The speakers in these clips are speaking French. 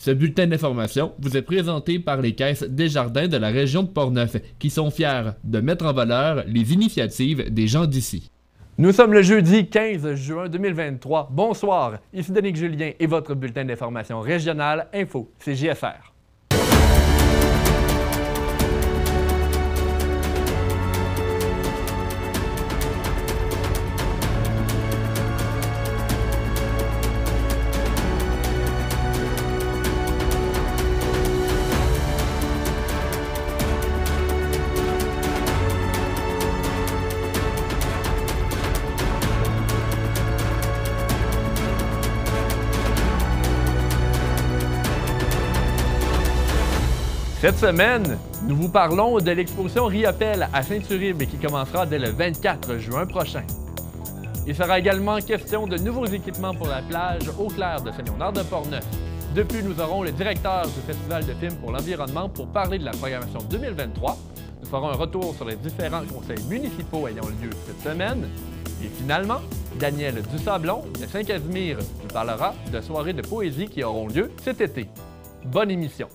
Ce bulletin d'information vous est présenté par les caisses Desjardins de la région de Portneuf, qui sont fiers de mettre en valeur les initiatives des gens d'ici. Nous sommes le jeudi 15 juin 2023. Bonsoir, ici Denis Julien et votre bulletin d'information régionale Info, c'est JSR. Cette semaine, nous vous parlons de l'exposition Riopelle à Saint-Uribe qui commencera dès le 24 juin prochain. Il sera également question de nouveaux équipements pour la plage Eau Claire de Saint-Léonard-de-Portneuf. De plus, nous aurons le directeur du Festival de films pour l'environnement pour parler de la programmation 2023. Nous ferons un retour sur les différents conseils municipaux ayant lieu cette semaine. Et finalement, Daniel Dusablon de Saint-Casimir nous parlera de soirées de poésie qui auront lieu cet été. Bonne émission!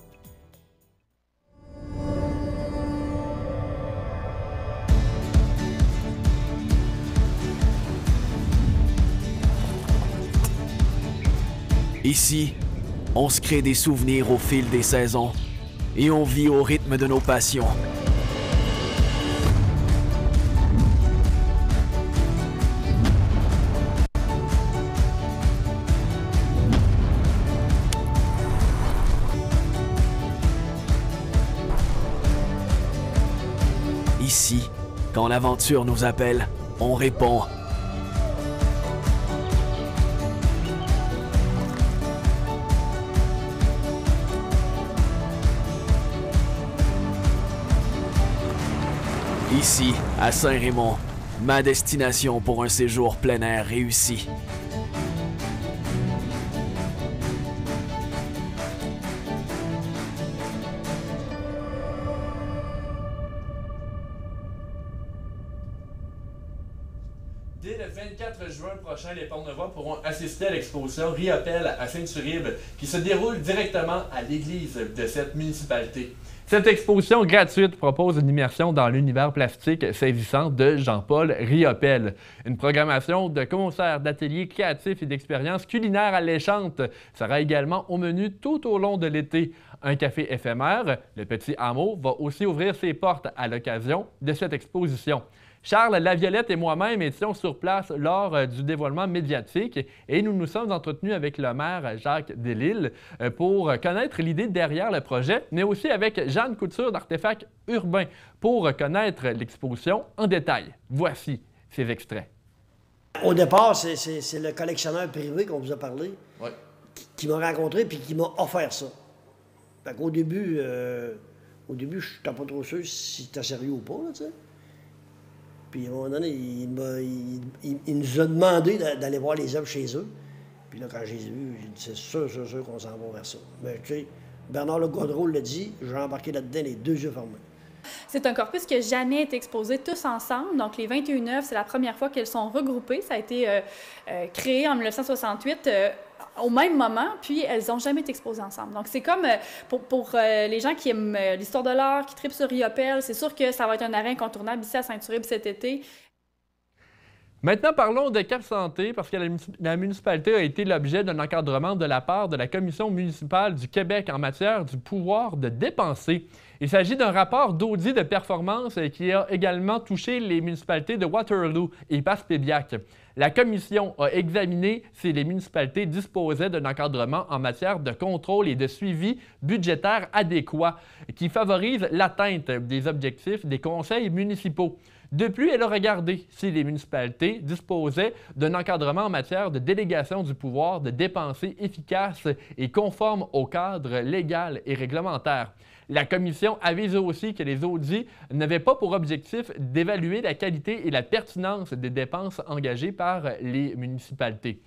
Ici, on se crée des souvenirs au fil des saisons et on vit au rythme de nos passions. Ici, quand l'aventure nous appelle, on répond. Ici, à Saint-Raymond, ma destination pour un séjour plein air réussi. Dès le 24 juin prochain, les Portneuvois pourront assister à l'exposition Riopelle à Saint-Uribe qui se déroule directement à l'église de cette municipalité. Cette exposition gratuite propose une immersion dans l'univers plastique saisissant de Jean-Paul Riopelle. Une programmation de concerts, d'ateliers créatifs et d'expériences culinaires alléchantes sera également au menu tout au long de l'été. Un café éphémère, le Petit Hameau, va aussi ouvrir ses portes à l'occasion de cette exposition. Charles Laviolette et moi-même étions sur place lors du dévoilement médiatique et nous nous sommes entretenus avec le maire Jacques Delisle pour connaître l'idée derrière le projet, mais aussi avec Jeanne Couture d'Artefacts Urbains pour connaître l'exposition en détail. Voici ces extraits. Au départ, c'est le collectionneur privé qu'on vous a parlé qui m'a rencontré et qui m'a offert ça. Fait qu'au début, je n'étais pas trop sûr si c'était sérieux ou pas, là, tu sais. Puis à un moment donné, il nous a demandé d'aller voir les œuvres chez eux. Puis là, quand je les ai vus, j'ai dit c'est sûr qu'on s'en va vers ça. Mais tu sais, Bernard Le Gaudreau l'a dit, j'ai embarqué là-dedans les deux yeux fermés. C'est un corpus qui n'a jamais été exposé tous ensemble. Donc, les 21 œuvres, c'est la première fois qu'elles sont regroupées. Ça a été créé en 1968 au même moment, puis elles n'ont jamais été exposées ensemble. Donc, c'est comme pour les gens qui aiment l'histoire de l'art, qui tripent sur Riopelle, c'est sûr que ça va être un arrêt incontournable ici à Saint-Uribe cet été. Maintenant, parlons de Cap Santé, parce que la municipalité a été l'objet d'un encadrement de la part de la Commission municipale du Québec en matière du pouvoir de dépenser. Il s'agit d'un rapport d'audit de performance qui a également touché les municipalités de Waterloo et Passepébiac. La Commission a examiné si les municipalités disposaient d'un encadrement en matière de contrôle et de suivi budgétaire adéquat qui favorise l'atteinte des objectifs des conseils municipaux. De plus, elle a regardé si les municipalités disposaient d'un encadrement en matière de délégation du pouvoir de dépenser efficace et conforme au cadre légal et réglementaire. La commission avise aussi que les audits n'avaient pas pour objectif d'évaluer la qualité et la pertinence des dépenses engagées par les municipalités.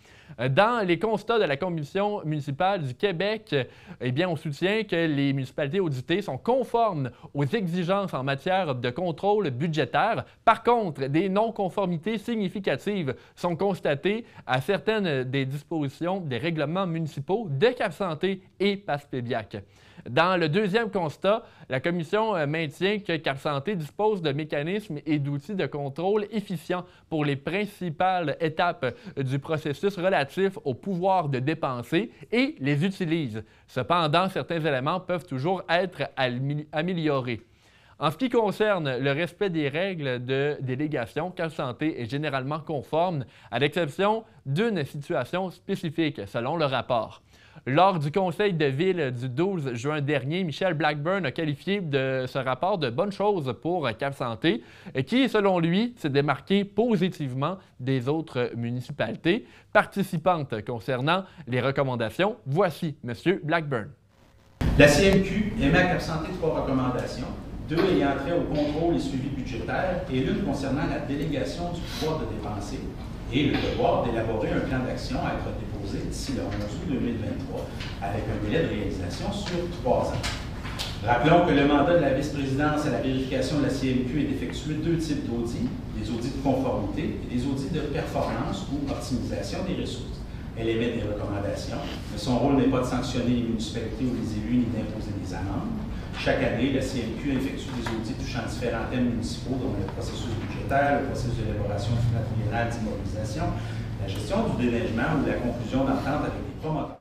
Dans les constats de la Commission municipale du Québec, eh bien, on soutient que les municipalités auditées sont conformes aux exigences en matière de contrôle budgétaire. Par contre, des non-conformités significatives sont constatées à certaines des dispositions des règlements municipaux de Cap-Santé et Passepébiac. Dans le deuxième constat, la Commission maintient que Cap-Santé dispose de mécanismes et d'outils de contrôle efficients pour les principales étapes du processus relatif au pouvoir de dépenser et les utilise. Cependant, certains éléments peuvent toujours être améliorés. En ce qui concerne le respect des règles de délégation, Cap-Santé est généralement conforme, à l'exception d'une situation spécifique, selon le rapport. Lors du conseil de ville du 12 juin dernier, Michel Blackburn a qualifié de ce rapport de bonne chose pour Cap-Santé, qui, selon lui, s'est démarqué positivement des autres municipalités participantes concernant les recommandations. Voici M. Blackburn. La CMQ émet à Cap-Santé 3 recommandations, 2 ayant trait au contrôle et suivi budgétaire et l'une concernant la délégation du pouvoir de dépenser et le devoir d'élaborer un plan d'action à être déposé d'ici le 11 août 2023 avec un délai de réalisation sur 3 ans. Rappelons que le mandat de la vice-présidence à la vérification de la CMQ est d'effectuer 2 types d'audits, des audits de conformité et des audits de performance ou optimisation des ressources. Elle émet des recommandations, mais son rôle n'est pas de sanctionner les municipalités ou les élus ni d'imposer des amendes. Chaque année, la CMQ effectue des audits touchant différents thèmes municipaux, dont le processus budgétaire, le processus d'élaboration du plan triennal d'immobilisation, la gestion du déneigement ou la conclusion d'entente avec les promoteurs.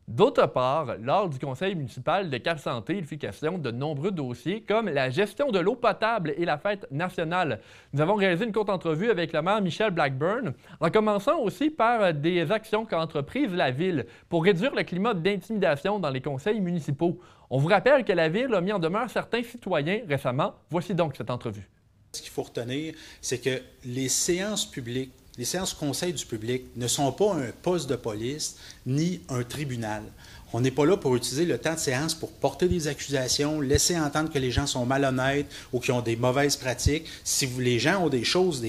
D'autre part, lors du conseil municipal de Cap-Santé, il fut question de nombreux dossiers comme la gestion de l'eau potable et la fête nationale. Nous avons réalisé une courte entrevue avec le maire Michel Blackburn, en commençant aussi par des actions qu'a entreprises la Ville pour réduire le climat d'intimidation dans les conseils municipaux. On vous rappelle que la Ville a mis en demeure certains citoyens récemment. Voici donc cette entrevue. Ce qu'il faut retenir, c'est que les séances publiques, les séances conseil du public ne sont pas un poste de police ni un tribunal. On n'est pas là pour utiliser le temps de séance pour porter des accusations, laisser entendre que les gens sont malhonnêtes ou qu'ils ont des mauvaises pratiques. Si les gens ont des choses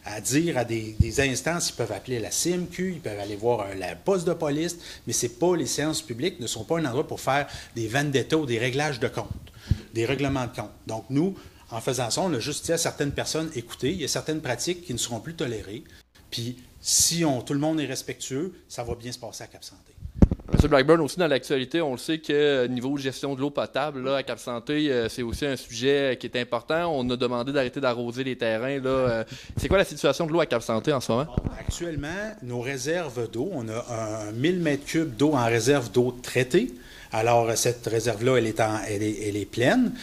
à dire à des instances, ils peuvent appeler la CMQ, ils peuvent aller voir la poste de police, mais c'est pas les séances publiques ne sont pas un endroit pour faire des vendettas ou des réglages de compte, des règlements de compte. Donc nous, en faisant ça, on a juste dit à certaines personnes, écoutez, il y a certaines pratiques qui ne seront plus tolérées. Puis, si tout le monde est respectueux, ça va bien se passer à Cap-Santé. M. Blackburn, aussi dans l'actualité, on le sait que niveau gestion de l'eau potable, là, à Cap-Santé, c'est aussi un sujet qui est important. On a demandé d'arrêter d'arroser les terrains. C'est quoi la situation de l'eau à Cap-Santé en ce moment? Bon, actuellement, nos réserves d'eau, on a 1000 m3 d'eau en réserve d'eau traitée. Alors, cette réserve-là, elle est pleine.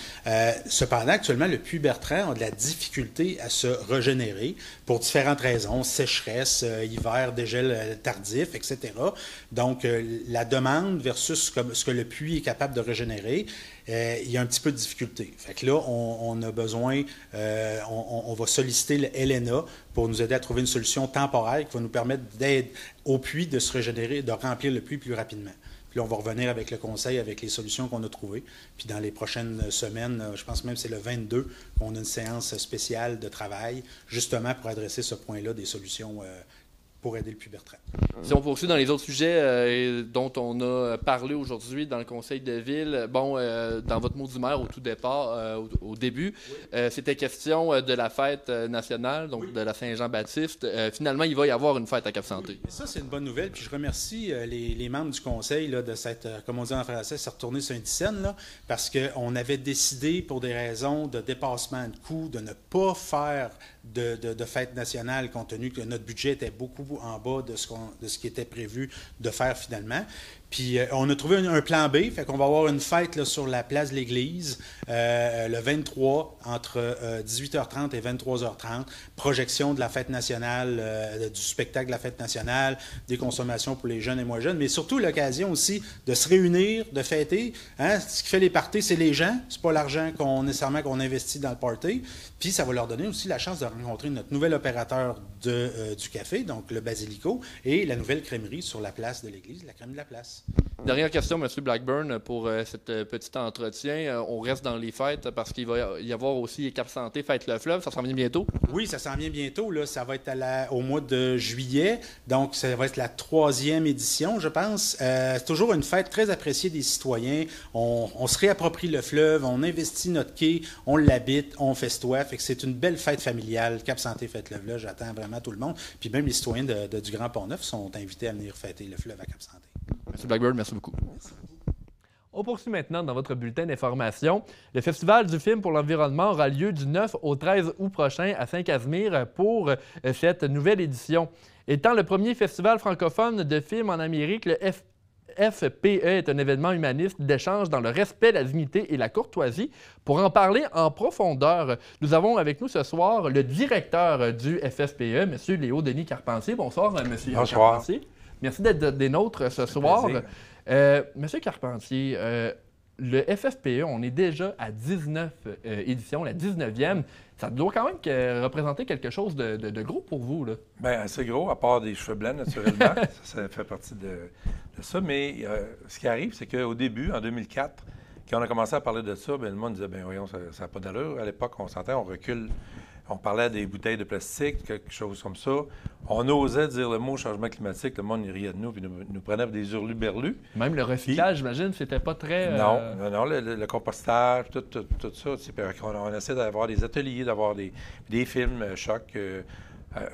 Cependant, actuellement, le puits Bertrand a de la difficulté à se régénérer pour différentes raisons, sécheresse, hiver, dégel tardif, etc. Donc, la demande versus ce que le puits est capable de régénérer, il y a un petit peu de difficulté. Fait que là, on a besoin, on va solliciter le LNA pour nous aider à trouver une solution temporaire qui va nous permettre d'aider au puits de se régénérer, de remplir le puits plus rapidement. Puis là, on va revenir avec le conseil, avec les solutions qu'on a trouvées. Puis dans les prochaines semaines, je pense même que c'est le 22 qu'on a une séance spéciale de travail, justement pour adresser ce point-là des solutions pour aider le puits Bertrand. Si on poursuit dans les autres sujets dont on a parlé aujourd'hui dans le conseil de ville, bon, dans votre mot du maire au tout départ, au début, c'était question de la fête nationale, donc de la Saint-Jean-Baptiste. Finalement, il va y avoir une fête à Cap-Santé. Ça, c'est une bonne nouvelle. Puis je remercie les membres du conseil là, de cette, comme on dit en français, se retourner sur une scène, là, parce qu'on avait décidé, pour des raisons de dépassement de coûts, de ne pas faire de fête nationale, compte tenu que notre budget était beaucoup en bas de ce qui était prévu de faire finalement. Puis on a trouvé un plan B, fait qu'on va avoir une fête là, sur la place de l'Église le 23 entre 18h30 et 23h30. Projection de la fête nationale, du spectacle de la fête nationale, des consommations pour les jeunes et moins jeunes, mais surtout l'occasion aussi de se réunir, de fêter. Hein? Ce qui fait les parties, c'est les gens, c'est pas l'argent nécessairement qu'on investit dans le party. Puis ça va leur donner aussi la chance de rencontrer notre nouvel opérateur du café, donc le Basilico, et la nouvelle crèmerie sur la place de l'Église, la crème de la place. place. Dernière question, M. Blackburn, pour cet petit entretien. On reste dans les fêtes parce qu'il va y avoir aussi Cap Santé, Fête le Fleuve. Ça s'en vient bientôt? Oui, ça s'en vient bientôt. Là. Ça va être au mois de juillet. Donc, ça va être la 3e édition, je pense. C'est toujours une fête très appréciée des citoyens. On se réapproprie le fleuve, on investit notre quai, on l'habite, on festoie. Fait que c'est une belle fête familiale. Cap Santé, Fête le Fleuve, j'attends vraiment tout le monde. Puis même les citoyens du Grand Pont-Neuf sont invités à venir fêter le fleuve à Cap Santé. M. Blackburn, merci beaucoup. On poursuit maintenant dans votre bulletin d'information. Le Festival du film pour l'environnement aura lieu du 9 au 13 août prochain à Saint-Casimir pour cette nouvelle édition. Étant le premier festival francophone de films en Amérique, le FPE est un événement humaniste d'échange dans le respect, la dignité et la courtoisie. Pour en parler en profondeur, nous avons avec nous ce soir le directeur du FFPE, M. Léo-Denis Carpentier. Bonsoir, M. Carpentier. Merci d'être des nôtres ce soir. Monsieur Carpentier, le FFPE, on est déjà à 19 éditions, la 19e. Ça doit quand même représenter quelque chose de gros pour vous, là. Bien, assez gros, à part des cheveux blancs, naturellement. ça fait partie de ça. Mais ce qui arrive, c'est qu'au début, en 2004, quand on a commencé à parler de ça, bien, le monde disait, bien voyons, ça n'a pas d'allure. À l'époque, on s'entend, on recule. On parlait des bouteilles de plastique, quelque chose comme ça. On osait dire le mot changement climatique, le monde riait de nous, puis nous prenait pour des hurluberlus. Même le recyclage, j'imagine, c'était pas très... Non, le compostage, tout ça. On essaie d'avoir des ateliers, d'avoir des films chocs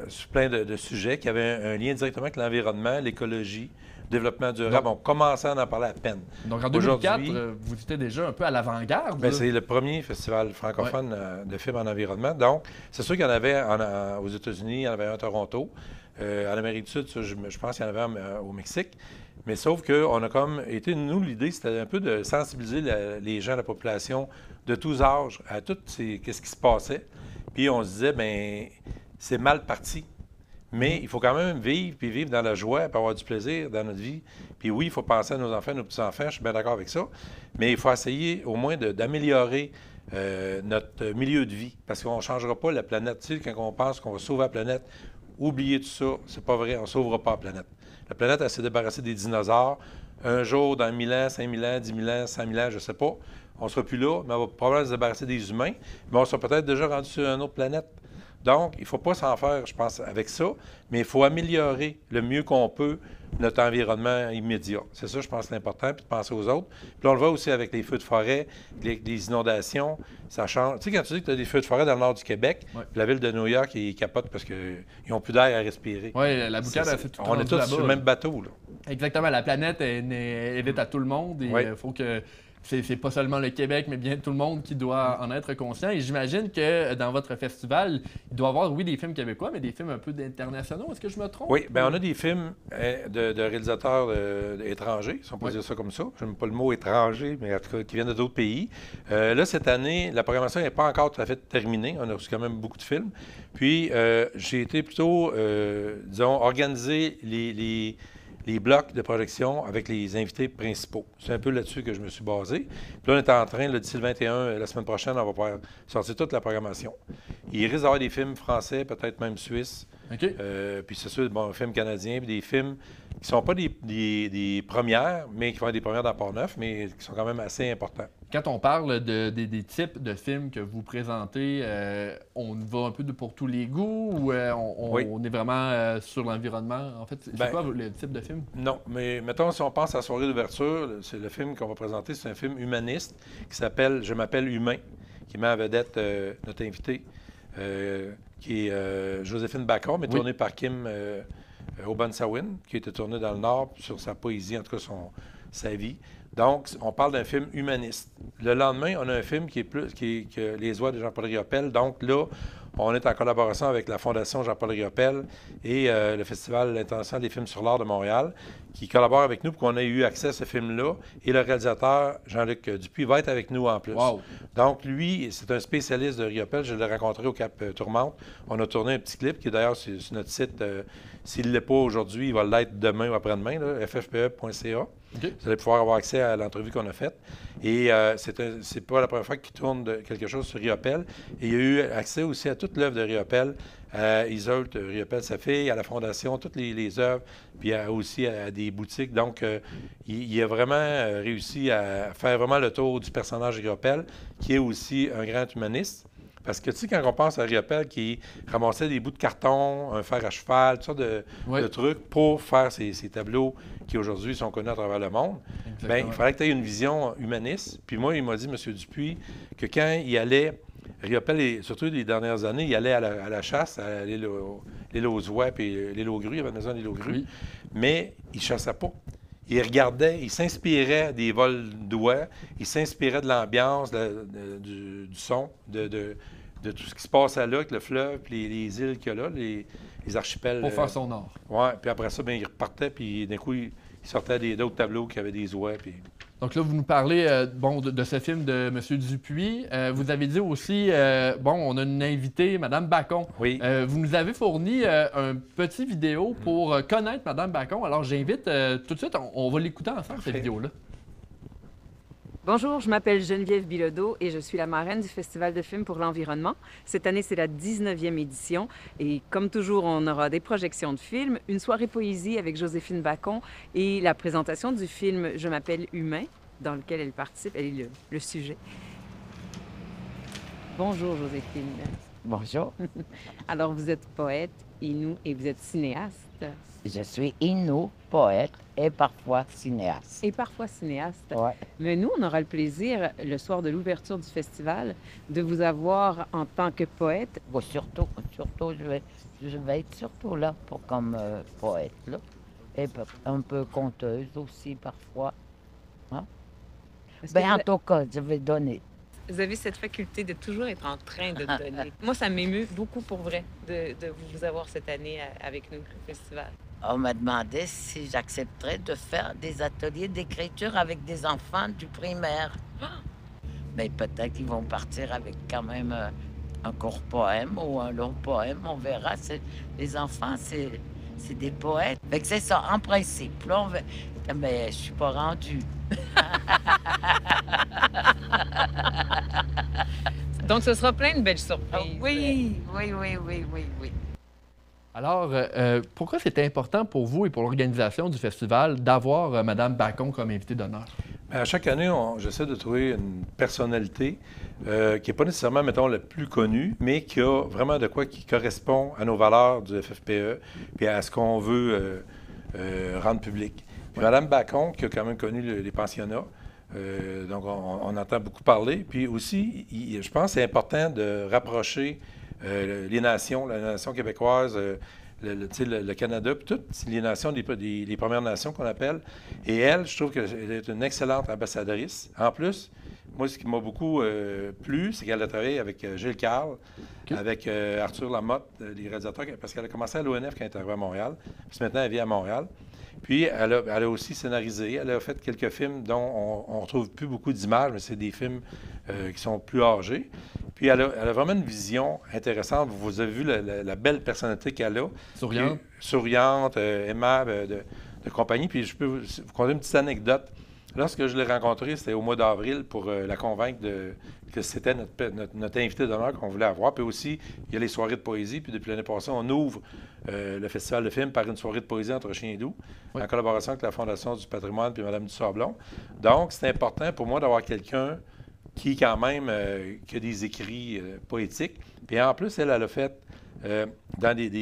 sur plein de sujets qui avaient un lien directement avec l'environnement, l'écologie, le développement durable. On commençait à en parler à peine. Donc en 2004, vous étiez déjà un peu à l'avant-garde. Bien, c'est le premier festival francophone de films en environnement. Donc, c'est sûr qu'il y en avait aux États-Unis, il y en avait un à Toronto. En Amérique du Sud, ça, je pense qu'il y en avait un au Mexique. Mais sauf qu'on a comme été, nous, l'idée, c'était un peu de sensibiliser les gens, la population de tous âges à tout qu'est-ce qui se passait. Puis on se disait, bien, c'est mal parti. Mais il faut quand même vivre dans la joie, puis avoir du plaisir dans notre vie. Puis oui, il faut penser à nos enfants, nos petits-enfants, je suis bien d'accord avec ça. Mais il faut essayer au moins d'améliorer notre milieu de vie, parce qu'on ne changera pas la planète. Tu sais, quand on pense qu'on va sauver la planète, oubliez tout ça, c'est pas vrai, on ne sauvera pas la planète. La planète, elle s'est débarrassée des dinosaures. Un jour, dans 1000 ans, 5000 ans, 10 000 ans, 100 000 ans, je ne sais pas, on ne sera plus là, mais on va probablement se débarrasser des humains, mais on sera peut-être déjà rendu sur une autre planète. Donc, il ne faut pas s'en faire, je pense, avec ça, mais il faut améliorer le mieux qu'on peut notre environnement immédiat. C'est ça, je pense, l'important, puis de penser aux autres. Puis on le voit aussi avec les feux de forêt, les inondations, ça change. Tu sais, quand tu dis que tu as des feux de forêt dans le nord du Québec, puis la ville de New York, ils capotent parce qu'ils n'ont plus d'air à respirer. Oui, la boucane, elle fait tout. On est tous sur le même bateau, là. Exactement, la planète est vite à tout le monde et il faut que... C'est pas seulement le Québec, mais bien tout le monde qui doit en être conscient. Et j'imagine que dans votre festival, il doit y avoir, oui, des films québécois, mais des films un peu internationaux. Est-ce que je me trompe? Oui, bien, on a des films de réalisateurs étrangers, si on peut dire ça comme ça. Je n'aime pas le mot étranger, mais en tout cas, qui viennent d'autres pays. Là, cette année, la programmation n'est pas encore tout à fait terminée. On a reçu quand même beaucoup de films. Puis, j'ai été plutôt, disons, organiser les blocs de projection avec les invités principaux. C'est un peu là-dessus que je me suis basé. Puis là, on est en train, d'ici le 21, la semaine prochaine, on va pouvoir sortir toute la programmation. Il risque d'avoir des films français, peut-être même suisses. OK. Puis c'est sûr, bon, films canadiens, puis des films qui ne sont pas des premières, mais qui vont être des premières dans Port-Neuf, mais qui sont quand même assez importants. Quand on parle des types de films que vous présentez, on va un peu pour tous les goûts ou on est vraiment sur l'environnement? En fait, c'est quoi le type de film? Non, mais mettons, si on pense à la soirée d'ouverture, c'est le film qu'on va présenter, c'est un film humaniste qui s'appelle « Je m'appelle Humain », qui met en vedette notre invité, qui est Joséphine Bacon, mais tournée par Kim Obansawin, qui a été tournée dans le Nord sur sa poésie, en tout cas sa vie. Donc, on parle d'un film humaniste. Le lendemain, on a un film qui est que Les Oies de Jean-Paul Riopelle. Donc là, on est en collaboration avec la Fondation Jean-Paul Riopelle et le Festival international des films sur l'art de Montréal, qui collabore avec nous pour qu'on ait eu accès à ce film-là. Et le réalisateur, Jean-Luc Dupuis, va être avec nous en plus. Wow. Donc, lui, c'est un spécialiste de Riopelle. Je l'ai rencontré au Cap Tourmente. On a tourné un petit clip qui est d'ailleurs sur notre site. S'il ne l'est pas aujourd'hui, il va l'être demain ou après-demain, ffpe.ca. Okay. Vous allez pouvoir avoir accès à l'entrevue qu'on a faite. Et c'est pas la première fois qu'il tourne quelque chose sur Riopelle. Et il y a eu accès aussi à toute l'œuvre de Riopelle, à Isolde Riopelle, sa fille, à la Fondation, toutes les œuvres, puis aussi à des boutiques. Donc, il a vraiment réussi à faire vraiment le tour du personnage de Riopelle, qui est aussi un grand humaniste. Parce que, tu sais, quand on pense à Riopelle qui ramassait des bouts de carton, un fer à cheval, toutes sortes de trucs pour faire ces tableaux qui aujourd'hui sont connus à travers le monde, bien, il fallait que tu aies une vision humaniste. Puis moi, il m'a dit, M. Dupuis, que quand il allait, Riopelle, surtout les dernières années, il allait à la chasse, à l'île aux oies, puis l'île aux grues, il y avait une maison d'île aux grues, mais il ne chassait pas. Il regardait, il s'inspirait des vols d'oies, il s'inspirait de l'ambiance, du son, de tout ce qui se passait là, avec le fleuve, puis les îles qu'il y a là, les archipels. Pour faire son art. Oui, puis après ça, bien, il repartait, puis d'un coup, il sortait d'autres tableaux qui avaient des oies. Puis... Donc là, vous nous parlez de ce film de M. Dupuis. Vous avez dit aussi, on a une invitée, Mme Bacon. Oui. Vous nous avez fourni un petit vidéo pour connaître Mme Bacon. Alors j'invite tout de suite, on va l'écouter ensemble, cette vidéo-là. Bonjour, je m'appelle Geneviève Bilodeau et je suis la marraine du Festival de films pour l'environnement. Cette année, c'est la 19e édition et comme toujours, on aura des projections de films, une soirée poésie avec Joséphine Bacon et la présentation du film Je m'appelle Humain, dans lequel elle participe, elle est le sujet. Bonjour Joséphine. Bonjour. Alors, vous êtes poète, Innu, et vous êtes cinéaste. Je suis Innu, poète et parfois cinéaste. Et parfois cinéaste. Ouais. Mais nous, on aura le plaisir, le soir de l'ouverture du festival, de vous avoir en tant que poète. Bon, surtout, je vais être surtout là comme poète, là. Et un peu conteuse aussi parfois. Hein? En tout cas, je vais donner. Vous avez cette faculté de toujours être en train de donner. Moi, ça m'émeut beaucoup pour vrai de vous avoir cette année avec nous au festival. On m'a demandé si j'accepterais de faire des ateliers d'écriture avec des enfants du primaire. Mais peut-être qu'ils vont partir avec quand même un court poème ou un long poème, on verra. Les enfants, c'est des poètes. Fait que c'est ça, en principe. Là, mais je suis pas rendue. Donc, ce sera plein de belles surprises. Oui. Alors, pourquoi c'était important pour vous et pour l'organisation du festival d'avoir Mme Bacon comme invitée d'honneur? À chaque année, j'essaie de trouver une personnalité qui n'est pas nécessairement, mettons, la plus connue, mais qui a vraiment de quoi qui correspond à nos valeurs du FFPE et à ce qu'on veut rendre public. Puis Mme Bacon, qui a quand même connu les pensionnats, donc on entend beaucoup parler. Puis aussi, je pense que c'est important de rapprocher les nations, la nation québécoise, le Canada, puis toutes les nations, les Premières Nations qu'on appelle. Et elle, je trouve qu'elle est une excellente ambassadrice. En plus, moi, ce qui m'a beaucoup plu, c'est qu'elle a travaillé avec Gilles Carle, avec Arthur Lamotte, les réalisateurs, parce qu'elle a commencé à l'ONF quand elle est arrivée à Montréal. Puis maintenant, elle vit à Montréal. Puis, elle a aussi scénarisé. Elle a fait quelques films dont on ne retrouve plus beaucoup d'images, mais c'est des films qui sont plus âgés. Puis, elle a vraiment une vision intéressante. Vous avez vu la belle personnalité qu'elle a. Souriante. Souriante, aimable, de compagnie. Puis, je peux vous conter une petite anecdote. Lorsque je l'ai rencontrée, c'était au mois d'avril pour la convaincre que c'était notre invité d'honneur qu'on voulait avoir. Puis aussi, il y a les soirées de poésie. Puis depuis l'année passée, on ouvre le Festival de films par une soirée de poésie entre Chien et Doux, en collaboration avec la Fondation du patrimoine puis Mme Dusablon. Donc, c'est important pour moi d'avoir quelqu'un qui, quand même, qui a des écrits poétiques. Puis en plus, elle a fait dans des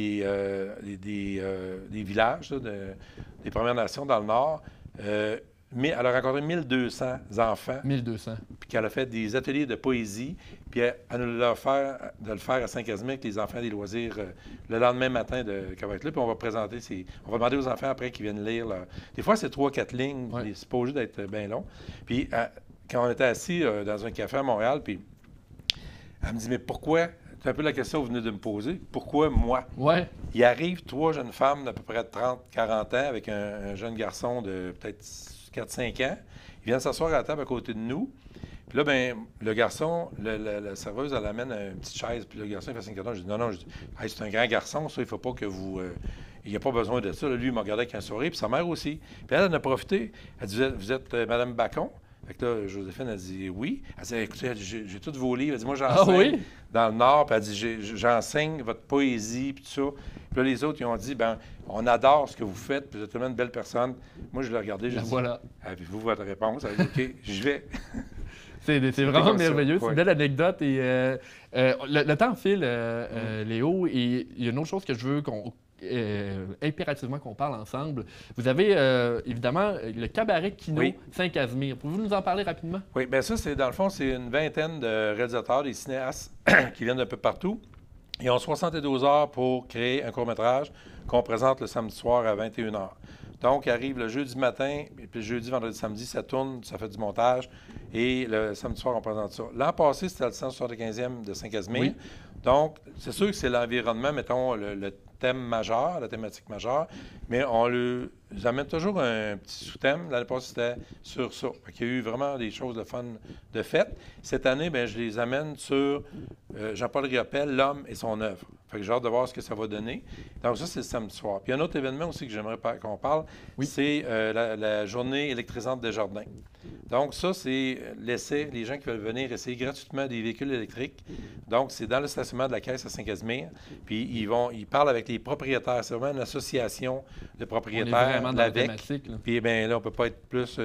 villages là, des Premières Nations dans le Nord. Mais elle a rencontré 1200 enfants. 1200. Puis qu'elle a fait des ateliers de poésie. Puis elle nous l'a offert de le faire à Saint-Casimir avec les enfants des loisirs le lendemain matin qu'elle va être là. Puis on va présenter on va demander aux enfants après qu'ils viennent lire. Des fois, c'est 3-4 lignes. Ouais. C'est pas obligé d'être bien long. Puis quand on était assis dans un café à Montréal, puis elle me dit, mais pourquoi? C'est un peu la question que vous venez de me poser. Pourquoi moi? Ouais. Il arrive 3 jeunes femmes d'à peu près 30-40 ans avec un jeune garçon de peut-être 4-5 ans. Ils viennent s'asseoir à la table à côté de nous. Puis là, ben, le garçon, la serveuse, elle amène une petite chaise. Puis le garçon, il fait 5 ans. Je dis non, hey, c'est un grand garçon, ça, il ne faut pas que vous. Il n'y a pas besoin de ça. Là, lui, il m'a regardé avec un sourire, puis sa mère aussi. Puis elle en a profité. Elle dit, vous êtes Mme Bacon? Fait que là, Joséphine a dit oui. Elle dit, écoutez, j'ai tous vos livres. Elle dit, moi, j'enseigne dans le Nord. Puis elle dit, j'enseigne votre poésie, puis tout ça. Puis là, les autres, ils ont dit, ben, on adore ce que vous faites, puis vous êtes tellement une belle personne. Moi, je l'ai regardé, j'ai dit, voilà. Avez-vous votre réponse? Elle a dit, OK, j'y vais. C'est vraiment merveilleux, c'est une ouais. belle anecdote. Et, le temps file, Léo, et il y a une autre chose que je veux impérativement qu'on parle ensemble. Vous avez évidemment le cabaret Kino Saint-Casimir. Pouvez-vous nous en parler rapidement? Oui, bien ça, dans le fond, c'est une vingtaine de réalisateurs, des cinéastes qui viennent d'un peu partout. Ils ont 72 heures pour créer un court-métrage qu'on présente le samedi soir à 21h. Donc, il arrive le jeudi matin, et puis le jeudi, vendredi, samedi, ça tourne, ça fait du montage, et le samedi soir, on présente ça. L'an passé, c'était le 175e de Saint-Casimir. Oui. Donc, c'est sûr que c'est l'environnement, mettons, le thème majeur, la thématique majeure, mais on les amène toujours un petit sous-thème. L'année passée, c'était sur ça. Il y a eu vraiment des choses de fun de fête. Cette année, bien, je les amène sur Jean-Paul Riopelle, L'homme et son œuvre. Fait que j'ai hâte de voir ce que ça va donner. Donc ça, c'est le samedi soir. Puis un autre événement aussi que j'aimerais qu'on parle, c'est la journée électrisante des jardins. Donc ça, c'est l'essai, les gens qui veulent venir essayer gratuitement des véhicules électriques. Donc c'est dans le stationnement de la Caisse à Saint-Casimir. Puis ils parlent avec les propriétaires. C'est vraiment une association de propriétaires de la VEC. Puis bien là, on ne peut pas être plus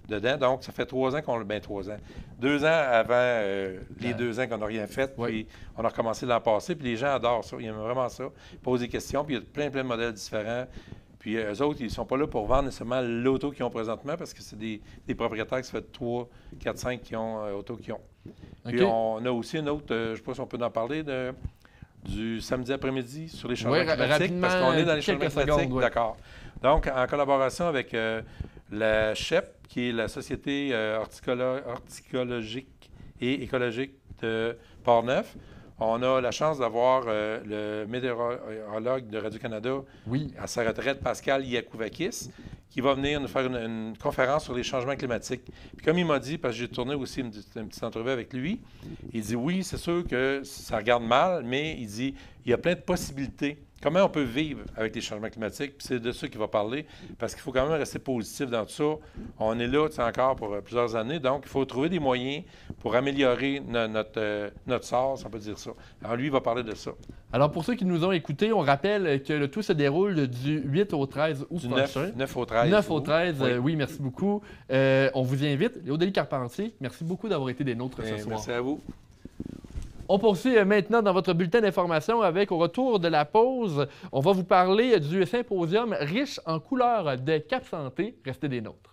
dedans. Donc ça fait 3 ans qu'on le... 3 ans. 2 ans avant les 2 ans qu'on n'a rien fait. Puis on a recommencé l'an passé. Puis les gens adorent ça. Ils aiment vraiment ça. Ils posent des questions. Puis il y a plein de modèles différents. Puis eux autres, ils ne sont pas là pour vendre nécessairement l'auto qu'ils ont présentement parce que c'est des propriétaires qui se fait 3, 4, 5 qui ont auto qu'ils ont. Puis on a aussi une autre, je ne sais pas si on peut en parler, du samedi après-midi sur les changements climatiques parce qu'on est dans les changements climatiques. D'accord. Donc, en collaboration avec la CHEP, qui est la Société horticologique et écologique de Portneuf, on a la chance d'avoir le météorologue de Radio-Canada à sa retraite, Pascal Iakouvakis, qui va venir nous faire une conférence sur les changements climatiques. Puis comme il m'a dit, parce que j'ai tourné aussi une petite entrevue avec lui, il dit oui, c'est sûr que ça regarde mal, mais il dit il y a plein de possibilités. Comment on peut vivre avec les changements climatiques? Puis c'est de ça qu'il va parler, parce qu'il faut quand même rester positif dans tout ça. On est là encore pour plusieurs années, donc il faut trouver des moyens pour améliorer notre sort, si on peut dire ça. Alors lui, il va parler de ça. Alors pour ceux qui nous ont écoutés, on rappelle que le tout se déroule du 8 au 13 août prochain. 9 au 13. 9 au 13, oui, merci beaucoup. On vous y invite. Léo Delis-Carpentier, merci beaucoup d'avoir été des nôtres ce soir. Merci à vous. On poursuit maintenant dans votre bulletin d'information avec, au retour de la pause, on va vous parler du symposium riche en couleurs de Cap Santé. Restez des nôtres.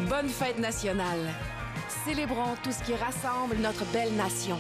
Bonne fête nationale. Célébrons tout ce qui rassemble notre belle nation.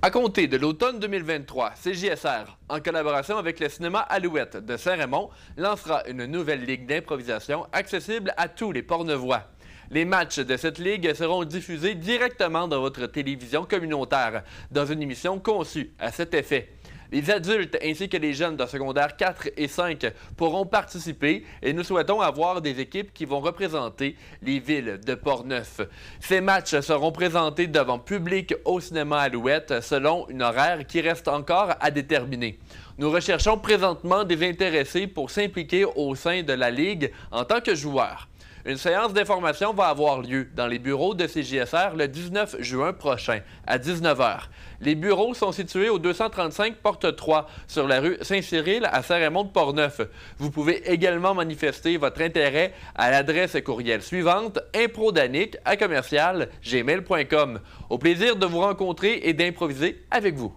À compter de l'automne 2023, CJSR, en collaboration avec le cinéma Alouette de Saint-Raymond, lancera une nouvelle ligue d'improvisation accessible à tous les Portneuvois. Les matchs de cette ligue seront diffusés directement dans votre télévision communautaire, dans une émission conçue à cet effet. Les adultes ainsi que les jeunes de secondaire 4 et 5 pourront participer et nous souhaitons avoir des équipes qui vont représenter les villes de Portneuf. Ces matchs seront présentés devant public au cinéma Alouette selon une horaire qui reste encore à déterminer. Nous recherchons présentement des intéressés pour s'impliquer au sein de la Ligue en tant que joueurs. Une séance d'information va avoir lieu dans les bureaux de CJSR le 19 juin prochain, à 19h. Les bureaux sont situés au 235 Porte 3, sur la rue Saint-Cyril à Saint-Raymond-de-Portneuf. Vous pouvez également manifester votre intérêt à l'adresse courriel suivante, improdanic@gmail.com. Au plaisir de vous rencontrer et d'improviser avec vous.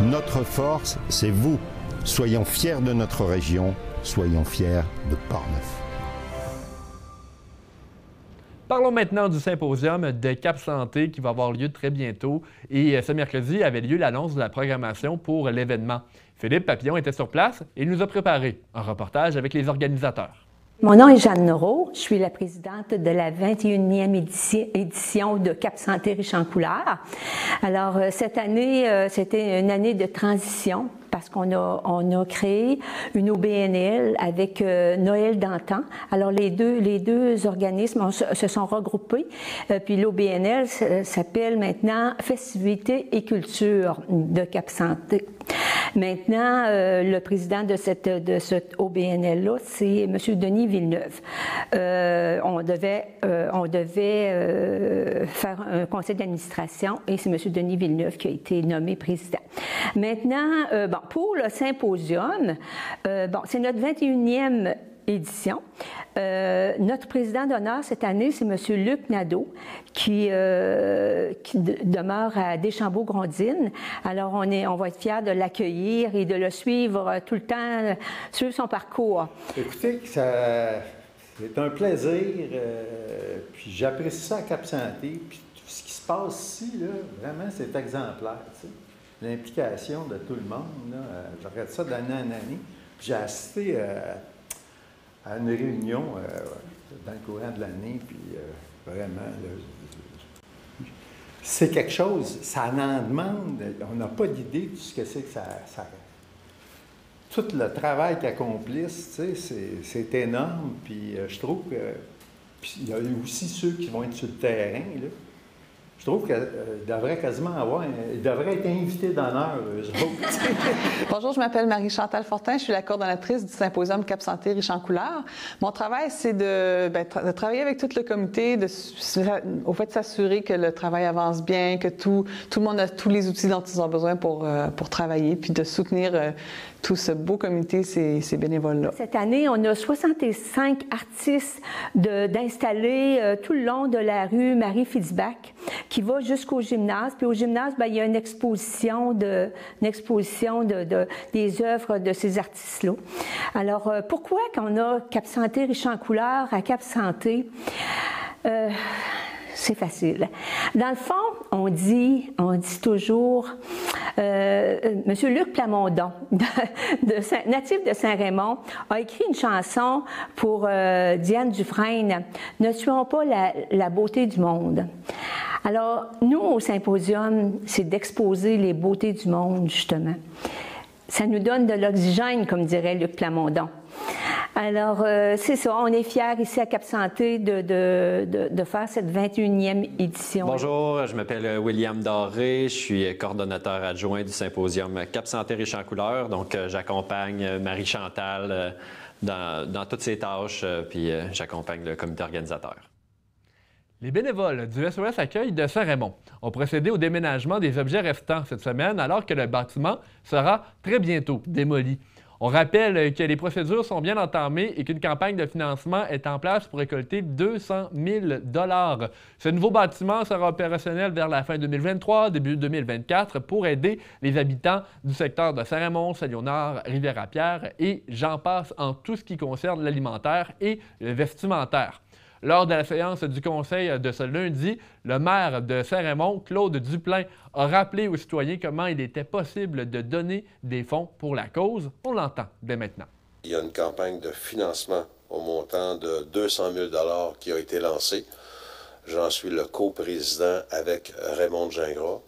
Notre force, c'est vous. Soyons fiers de notre région, soyons fiers de Portneuf. Parlons maintenant du symposium de Cap Santé qui va avoir lieu très bientôt. Et ce mercredi avait lieu l'annonce de la programmation pour l'événement. Philippe Papillon était sur place et il nous a préparé un reportage avec les organisateurs. Mon nom est Jeanne Neuraud. Je suis la présidente de la 21e édition de Cap Santé riche en couleurs. Alors, cette année, c'était une année de transition parce qu'on a créé une OBNL avec Noël d'antan. Alors, les deux organismes se sont regroupés. Puis l'OBNL s'appelle maintenant Festivités et culture de Cap Santé. Maintenant, le président de cette OBNL-là, c'est M. Denis Villeneuve. On devait faire un conseil d'administration et c'est M. Denis Villeneuve qui a été nommé président. Maintenant, pour le symposium, c'est notre 21e édition. Notre président d'honneur cette année, c'est M. Luc Nadeau, qui demeure à Deschambault-Grondines. Alors, on va être fiers de l'accueillir et de le suivre tout le temps, suivre son parcours. Écoutez, c'est un plaisir, puis j'apprécie ça à Cap Santé, puis tout ce qui se passe ici, là, vraiment, c'est exemplaire, tu sais. L'implication de tout le monde, là, je regarde ça d'année en année, puis j'ai assisté à une réunion dans le courant de l'année, puis vraiment, là, c'est quelque chose, ça en demande, on n'a pas d'idée de ce que c'est que ça tout le travail qu'ils accomplissent, tu sais, c'est énorme, puis je trouve que, puis il y a aussi ceux qui vont être sur le terrain, là. Je trouve qu'ils devraient quasiment ils devraient être invités d'honneur, eux autres. Bonjour, je m'appelle Marie-Chantal Fortin, je suis la coordonnatrice du symposium Cap Santé riche en couleurs. Mon travail, c'est de travailler avec tout le comité, au fait de s'assurer que le travail avance bien, que tout le monde a tous les outils dont ils ont besoin pour travailler, puis de soutenir tout ce beau comité, ces bénévoles-là. Cette année, on a 65 artistes d'installer tout le long de la rue Marie-Fitzbach qui va jusqu'au gymnase. Puis au gymnase, il y a une exposition des œuvres de ces artistes-là. Alors, pourquoi qu'on a Cap Santé riche en couleurs à Cap Santé? C'est facile. Dans le fond, on dit toujours, M. Luc Plamondon, natif de Saint-Raymond, a écrit une chanson pour Diane Dufresne, « Ne tuons pas la beauté du monde ». Alors, nous, au symposium, c'est d'exposer les beautés du monde, justement. Ça nous donne de l'oxygène, comme dirait Luc Plamondon. Alors, c'est ça, on est fiers ici à Cap Santé de faire cette 21e édition. Bonjour, je m'appelle William Doré, je suis coordonnateur adjoint du symposium Cap Santé riche en couleurs. Donc, j'accompagne Marie-Chantal dans toutes ses tâches, puis j'accompagne le comité organisateur. Les bénévoles du SOS Accueil de Saint-Raymond ont procédé au déménagement des objets restants cette semaine alors que le bâtiment sera très bientôt démoli. On rappelle que les procédures sont bien entamées et qu'une campagne de financement est en place pour récolter 200 000 $. Ce nouveau bâtiment sera opérationnel vers la fin 2023, début 2024 pour aider les habitants du secteur de Saint-Raymond, Saint-Léonard, Rivière-à-Pierre et j'en passe en tout ce qui concerne l'alimentaire et le vestimentaire. Lors de la séance du conseil de ce lundi, le maire de Saint-Raymond, Claude Duplain, a rappelé aux citoyens comment il était possible de donner des fonds pour la cause. On l'entend dès maintenant. Il y a une campagne de financement au montant de 200 000 $ qui a été lancée. J'en suis le coprésident avec Raymond Gingras.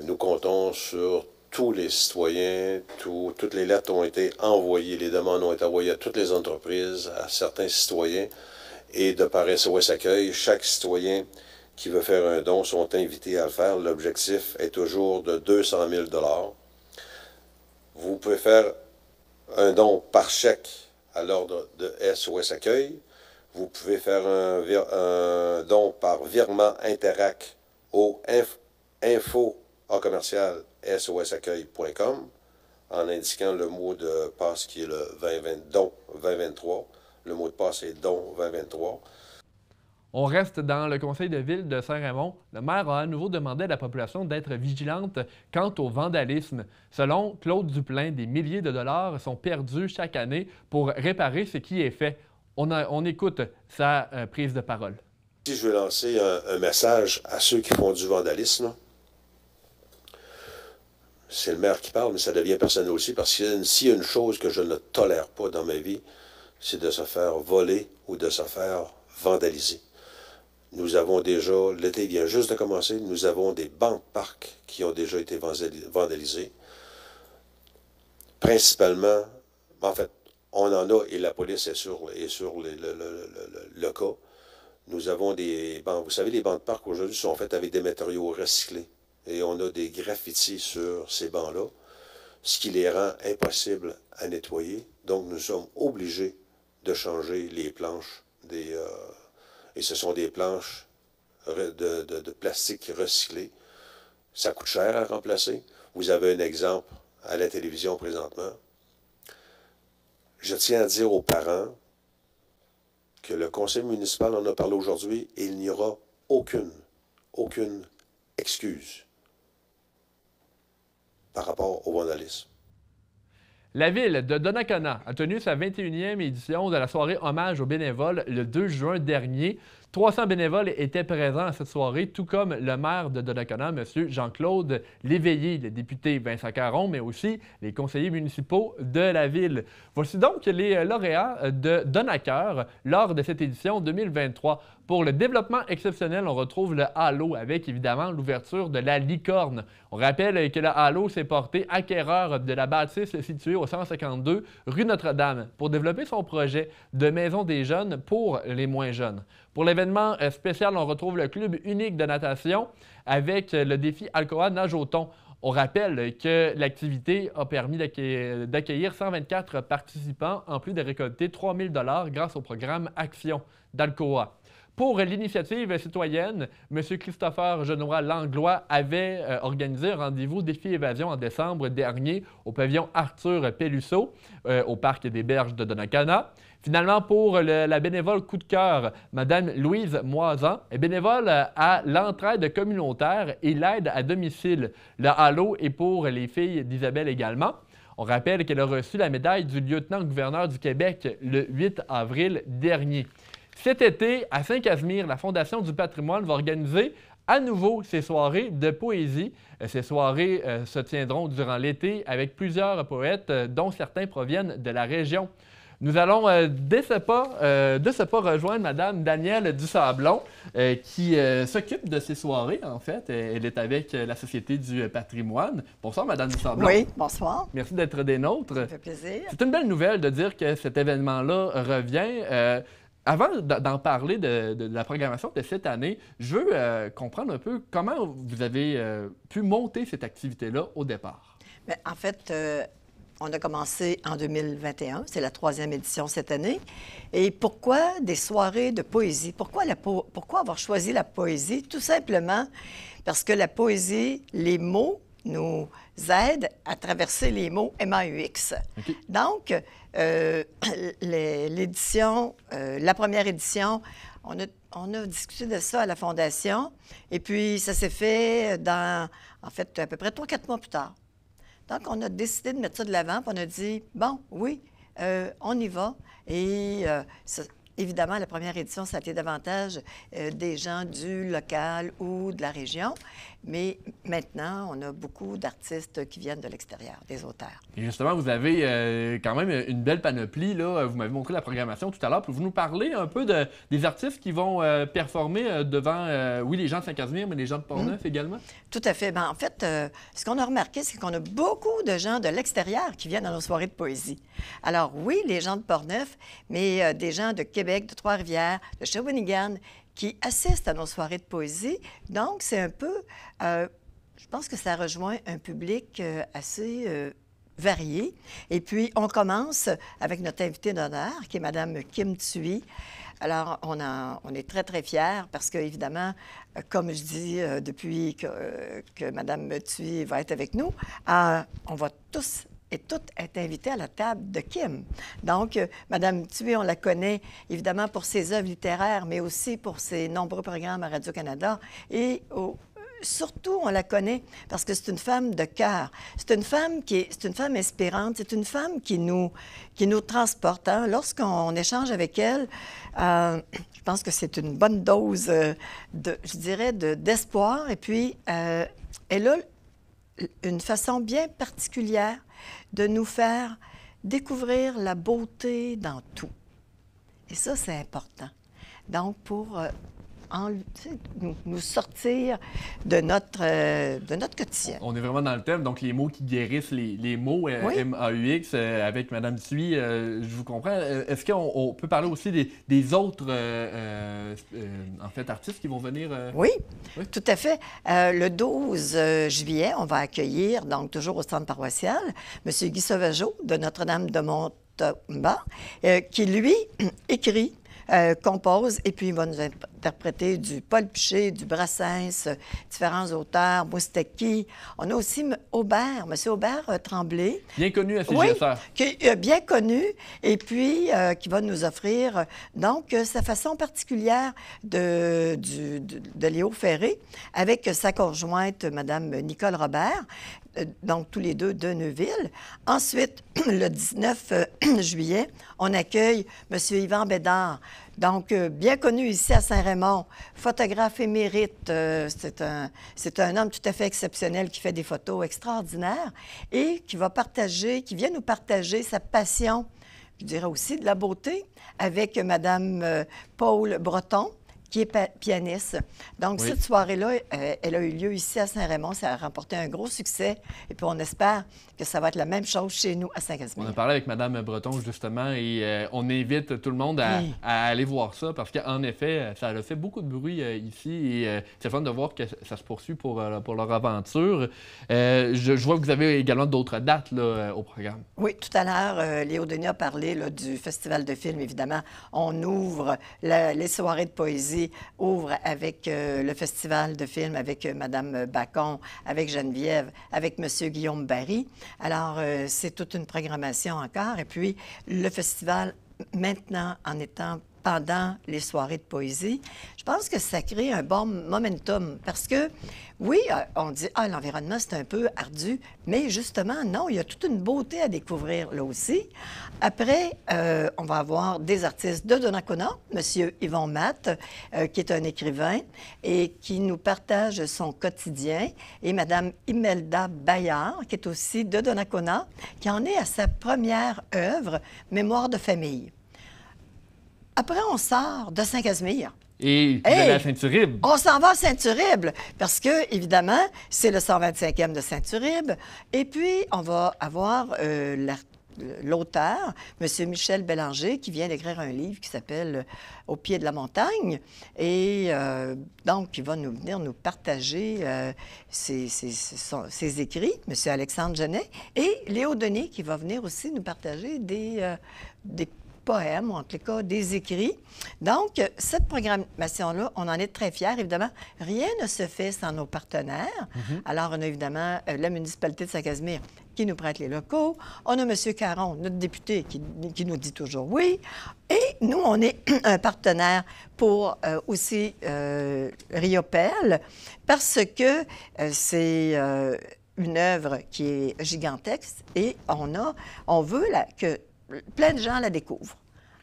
Nous comptons sur tous les citoyens, toutes les lettres ont été envoyées, les demandes ont été envoyées à toutes les entreprises, à certains citoyens. Et de par SOS Accueil, chaque citoyen qui veut faire un don sont invités à le faire. L'objectif est toujours de 200 000 $. Vous pouvez faire un don par chèque à l'ordre de SOS Accueil. Vous pouvez faire un don par virement Interac au info@sosaccueil.com en indiquant le mot de passe qui est le don 2023. Le mot de passe est don 2023. On reste dans le conseil de ville de Saint-Raymond. Le maire a à nouveau demandé à la population d'être vigilante quant au vandalisme. Selon Claude Duplain, des milliers de dollars sont perdus chaque année pour réparer ce qui est fait. On écoute sa prise de parole. Si je veux lancer un message à ceux qui font du vandalisme, c'est le maire qui parle, mais ça devient personnel aussi, parce que s'il y a une chose que je ne tolère pas dans ma vie, c'est de se faire voler ou de se faire vandaliser. Nous avons déjà, l'été vient juste de commencer, nous avons des bancs de parc qui ont déjà été vandalisés. Principalement, en fait, on en a et la police est sur le cas. Nous avons des bancs, vous savez, les bancs de parc aujourd'hui sont faits avec des matériaux recyclés. Et on a des graffitis sur ces bancs-là, ce qui les rend impossibles à nettoyer. Donc, nous sommes obligés de changer les planches et ce sont des planches de plastique recyclé. Ça coûte cher à remplacer. Vous avez un exemple à la télévision présentement. Je tiens à dire aux parents que le conseil municipal en a parlé aujourd'hui et il n'y aura aucune excuse par rapport au vandalisme. La ville de Donnacona a tenu sa 21e édition de la soirée hommage aux bénévoles le 2 juin dernier. 300 bénévoles étaient présents à cette soirée, tout comme le maire de Donnacona, M. Jean-Claude Léveillé, le député Vincent Caron, mais aussi les conseillers municipaux de la ville. Voici donc les lauréats de Donnacœur lors de cette édition 2023. Pour le développement exceptionnel, on retrouve le Halo avec évidemment l'ouverture de la Licorne. On rappelle que le Halo s'est porté acquéreur de la bâtisse située au 152 rue Notre-Dame pour développer son projet de maison des jeunes pour les moins jeunes. Pour l'événement spécial, on retrouve le club unique de natation avec le défi Alcoa Nage au thon. On rappelle que l'activité a permis d'accueillir 124 participants en plus de récolter 3 000 $ grâce au programme Action d'Alcoa. Pour l'initiative citoyenne, M. Christopher Genois Langlois avait organisé un rendez-vous défi évasion en décembre dernier au pavillon Arthur Pelusseau au Parc des Berges de Donnacona. Finalement, pour la bénévole coup de cœur, Mme Louise Moisan est bénévole à l'entraide communautaire et l'aide à domicile. Le Halo est pour les filles d'Isabelle également. On rappelle qu'elle a reçu la médaille du lieutenant-gouverneur du Québec le 8 avril dernier. Cet été, à Saint-Casimir, la Fondation du patrimoine va organiser à nouveau ses soirées de poésie. Ces soirées se tiendront durant l'été avec plusieurs poètes, dont certains proviennent de la région. Nous allons de ce pas rejoindre Mme Danielle Dusablon qui s'occupe de ces soirées, en fait. Elle est avec la Société du patrimoine. Bonsoir, Mme Dusablon. Oui, bonsoir. Merci d'être des nôtres. Ça fait plaisir. C'est une belle nouvelle de dire que cet événement-là revient. Avant d'en parler de la programmation de cette année, je veux comprendre un peu comment vous avez pu monter cette activité-là au départ. Bien, en fait, on a commencé en 2021, c'est la 3e édition cette année. Et pourquoi des soirées de poésie? Pourquoi avoir choisi la poésie? Tout simplement parce que la poésie, les mots nous aident à traverser les mots MAUX. Okay. Donc, l'édition, la première édition, on a discuté de ça à la Fondation. Et puis, ça s'est fait en fait, à peu près 3-4 mois plus tard. Donc, on a décidé de mettre ça de l'avant, puis on a dit, bon, oui, on y va. Et évidemment, la première édition, ça a été davantage des gens du local ou de la région. Mais maintenant, on a beaucoup d'artistes qui viennent de l'extérieur, des auteurs. Et justement, vous avez quand même une belle panoplie, là. Vous m'avez montré la programmation tout à l'heure. Pouvez-vous nous parler un peu des artistes qui vont performer devant, oui, les gens de Saint-Casimir, mais les gens de Portneuf également? Tout à fait. Bien, en fait, ce qu'on a remarqué, c'est qu'on a beaucoup de gens de l'extérieur qui viennent à nos soirées de poésie. Alors oui, les gens de Portneuf, mais des gens de Québec, de Trois-Rivières, de Shawinigan, qui assistent à nos soirées de poésie. Donc, c'est un peu... je pense que ça rejoint un public assez varié. Et puis, on commence avec notre invitée d'honneur, qui est Mme Kim Thuy. Alors, on est très, très fiers parce qu'évidemment, comme je dis depuis que Mme Thuy va être avec nous, on va tous et toutes est invitée à la table de Kim. Donc, Mme Thuy, on la connaît évidemment pour ses œuvres littéraires, mais aussi pour ses nombreux programmes à Radio-Canada. Et surtout, on la connaît parce que c'est une femme de cœur. C'est une femme inspirante. C'est une femme qui nous transporte. Hein? Lorsqu'on échange avec elle, je pense que c'est une bonne dose, je dirais, d'espoir. Et puis, elle a une façon bien particulière de nous faire découvrir la beauté dans tout. Et ça, c'est important. Donc, pour nous sortir de notre quotidien. On est vraiment dans le thème, donc les mots qui guérissent, les mots MAUX avec Mme Thuy, je vous comprends. Est-ce qu'on peut parler aussi des autres artistes qui vont venir? Oui, tout à fait. Le 12 juillet, on va accueillir, donc toujours au centre paroissial, M. Guy Sauvageau de Notre-Dame de Montauban, qui, lui, écrit, compose, et puis il va nous interpréter du Paul Piché, du Brassens, différents auteurs, Moustaki. On a aussi Aubert, M. Aubert Tremblay. Bien connu à CJSR. Oui, qui est bien connu, et puis qui va nous offrir, donc, sa façon particulière de Léo Ferré, avec sa conjointe, Mme Nicole Robert, donc tous les deux de Neuville. Ensuite, le 19 juillet, on accueille M. Yvan Bédard, donc bien connu ici à Saint-Raymond, photographe émérite. C'est un homme tout à fait exceptionnel qui fait des photos extraordinaires et qui vient nous partager sa passion, je dirais aussi de la beauté, avec Mme Paul Breton, qui est pianiste. Donc, cette soirée-là, elle a eu lieu ici à Saint-Raymond. Ça a remporté un gros succès. Et puis, on espère que ça va être la même chose chez nous à Saint-Casimir. On a parlé avec Mme Breton, justement, et on invite tout le monde à aller voir ça parce qu'en effet, ça a fait beaucoup de bruit ici et c'est fun de voir que ça se poursuit pour leur aventure. Je vois que vous avez également d'autres dates là, au programme. Oui, tout à l'heure, Léo Denis a parlé là, du Festival de films, évidemment. On ouvre les soirées de poésie ouvre avec le Festival de films, avec Mme Bacon, avec Geneviève, avec M. Guillaume Barry. Alors, c'est toute une programmation encore. Et puis, le festival, maintenant, en étant pendant les soirées de poésie, je pense que ça crée un bon momentum parce que, oui, on dit « Ah, l'environnement, c'est un peu ardu », mais justement, non, il y a toute une beauté à découvrir là aussi. Après, on va avoir des artistes de Donnacona, M. Yvon Matt, qui est un écrivain et qui nous partage son quotidien, et Mme Imelda Bayard, qui est aussi de Donnacona, qui en est à sa première œuvre, Mémoire de famille. Après, on sort de Saint-Casimir. Et vous allez à Saint-Uribe. On s'en va à Saint-Uribe parce que, évidemment, c'est le 125e de Saint-Uribe. Et puis, on va avoir l'auteur, M. Michel Bélanger, qui vient d'écrire un livre qui s'appelle « Au pied de la montagne ». Et donc, il va venir nous partager ses écrits, M. Alexandre Genet. Et Léo Denis, qui va venir aussi nous partager des poèmes, ou en tout cas des écrits. Donc, cette programmation-là, on en est très fiers. Évidemment, rien ne se fait sans nos partenaires. Alors, on a évidemment la municipalité de Saint-Casimir qui nous prête les locaux. On a M. Caron, notre député, qui nous dit toujours oui. Et nous, on est un partenaire pour aussi Riopelle parce que c'est une œuvre qui est gigantesque et on veut que plein de gens la découvrent.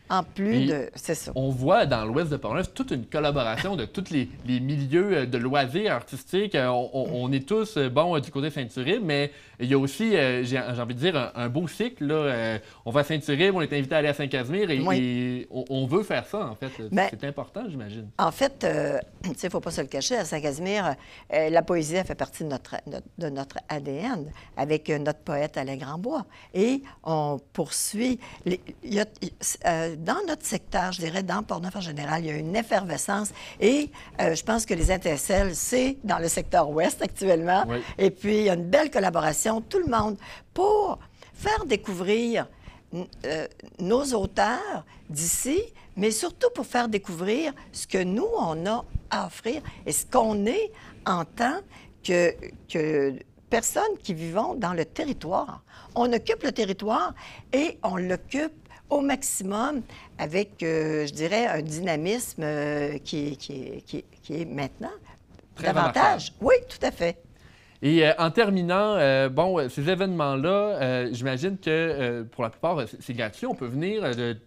En plus c'est ça. On voit dans l'ouest de Portneuf toute une collaboration de tous les milieux de loisirs artistiques. On est tous, du côté Saint-Uribe, mais il y a aussi, j'ai envie de dire, un beau cycle. Là. On va à Saint-Uribe, on est invité à aller à Saint-Casimir et on veut faire ça, en fait. C'est important, j'imagine. En fait, il ne faut pas se le cacher, à Saint-Casimir, la poésie, elle fait partie de notre ADN avec notre poète Alain Grandbois. Et on poursuit... dans notre secteur, je dirais, dans Portneuf en général, il y a une effervescence et je pense que les INTSL, c'est dans le secteur ouest actuellement. Oui. Et puis, il y a une belle collaboration, tout le monde, pour faire découvrir nos auteurs d'ici, mais surtout pour faire découvrir ce que nous, on a à offrir et ce qu'on est en tant que personnes qui vivons dans le territoire. On occupe le territoire et on l'occupe au maximum avec, je dirais, un dynamisme qui est maintenant Très davantage. Oui, tout à fait. Et en terminant, ces événements-là, j'imagine que pour la plupart, c'est gratuit. On peut venir,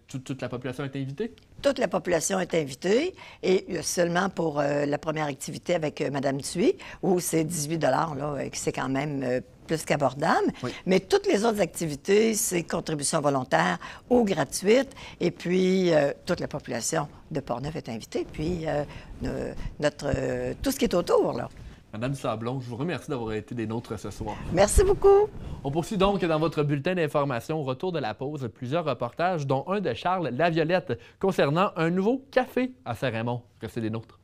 toute la population est invitée? Toute la population est invitée et seulement pour la première activité avec Mme Thuy, où c'est 18 $ là, c'est quand même plus qu'abordable. Oui. Mais toutes les autres activités, c'est contribution volontaire ou gratuite. Et puis, toute la population de Portneuf est invitée. Puis, tout ce qui est autour, là. Madame Sablon, je vous remercie d'avoir été des nôtres ce soir. Merci beaucoup. On poursuit donc dans votre bulletin d'information au retour de la pause plusieurs reportages, dont un de Charles Laviolette concernant un nouveau café à Saint-Raymond. Restez des nôtres.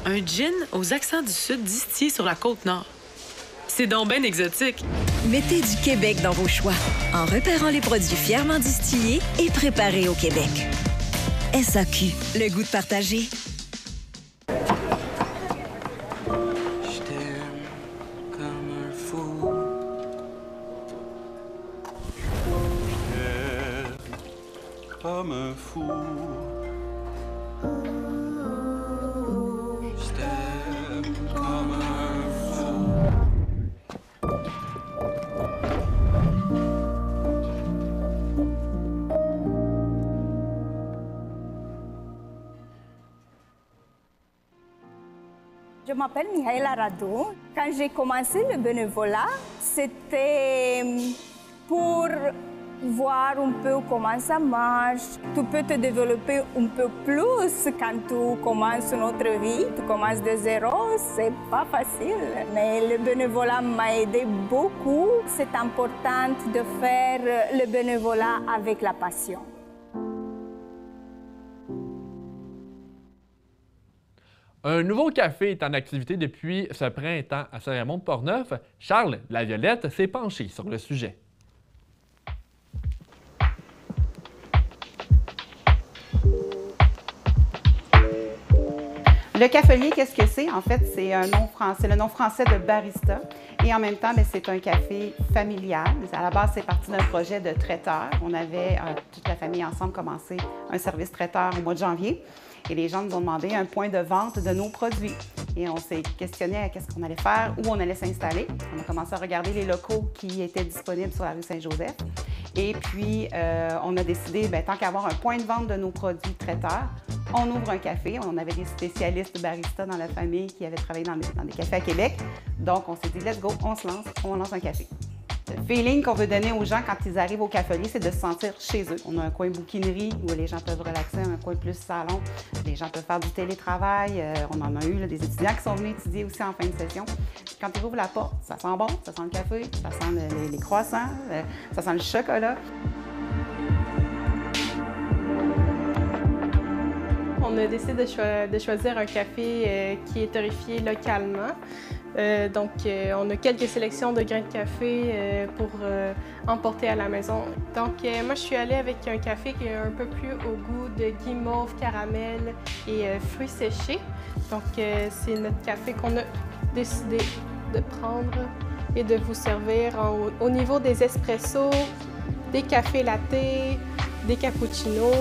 Un gin aux accents du Sud distillé sur la Côte-Nord. C'est donc ben exotique. Mettez du Québec dans vos choix en repérant les produits fièrement distillés et préparés au Québec. SAQ, le goût de partager. Comme un fou. Je t'aime comme un fou. Je m'appelle Mihaela Radou. Quand j'ai commencé le bénévolat, c'était pour voir un peu comment ça marche. Tu peux te développer un peu plus quand tu commences notre vie. Tu commences de zéro, c'est pas facile. Mais le bénévolat m'a aidé beaucoup. C'est important de faire le bénévolat avec la passion. Un nouveau café est en activité depuis ce printemps à Saint-Raymond-de-Portneuf. Charles Laviolette s'est penché sur le sujet. Le cafelier, qu'est-ce que c'est? En fait, c'est le nom français de barista. Et en même temps, c'est un café familial. À la base, c'est parti d'un projet de traiteur. On avait, toute la famille ensemble, commencé un service traiteur au mois de janvier. Et les gens nous ont demandé un point de vente de nos produits. Et on s'est questionné à qu'est-ce qu'on allait faire, où on allait s'installer. On a commencé à regarder les locaux qui étaient disponibles sur la rue Saint-Joseph. Et puis, on a décidé, tant qu'à avoir un point de vente de nos produits traiteurs, on ouvre un café. On avait des spécialistes baristas dans la famille qui avaient travaillé dans des cafés à Québec. Donc, on s'est dit, let's go, on lance un café. Le feeling qu'on veut donner aux gens quand ils arrivent au cafelier, c'est de se sentir chez eux. On a un coin bouquinerie où les gens peuvent relaxer, un coin plus salon. Les gens peuvent faire du télétravail. On en a eu des étudiants qui sont venus étudier aussi en fin de session. Quand ils ouvrent la porte, ça sent bon, ça sent le café, ça sent les croissants, ça sent le chocolat. On a décidé de choisir un café qui est torréfié localement. On a quelques sélections de grains de café pour emporter à la maison. Donc, moi, je suis allée avec un café qui est un peu plus au goût de guimauve, caramel et fruits séchés. Donc, c'est notre café qu'on a décidé de prendre et de vous servir au niveau des espressos, des cafés lattés, des cappuccinos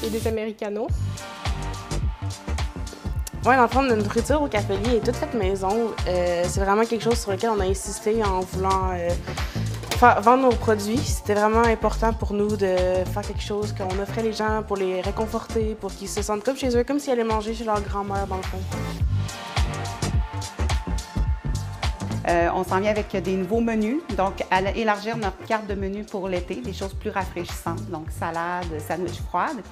et des americanos. Oui, dans le fond, notre nourriture au cafelier est toute faite maison. C'est vraiment quelque chose sur lequel on a insisté en voulant vendre nos produits. C'était vraiment important pour nous de faire quelque chose qu'on offrait les gens pour les réconforter, pour qu'ils se sentent comme chez eux, comme s'ils allaient manger chez leur grand-mère, dans le fond. On s'en vient avec des nouveaux menus, donc à élargir notre carte de menu pour l'été, des choses plus rafraîchissantes, donc salade, sandwich froide.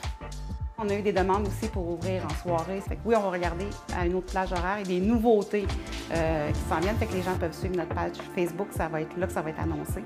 On a eu des demandes aussi pour ouvrir en soirée. Ça fait que oui, on va regarder à une autre plage horaire et des nouveautés qui s'en viennent. Fait que les gens peuvent suivre notre page Facebook, ça va être là que ça va être annoncé.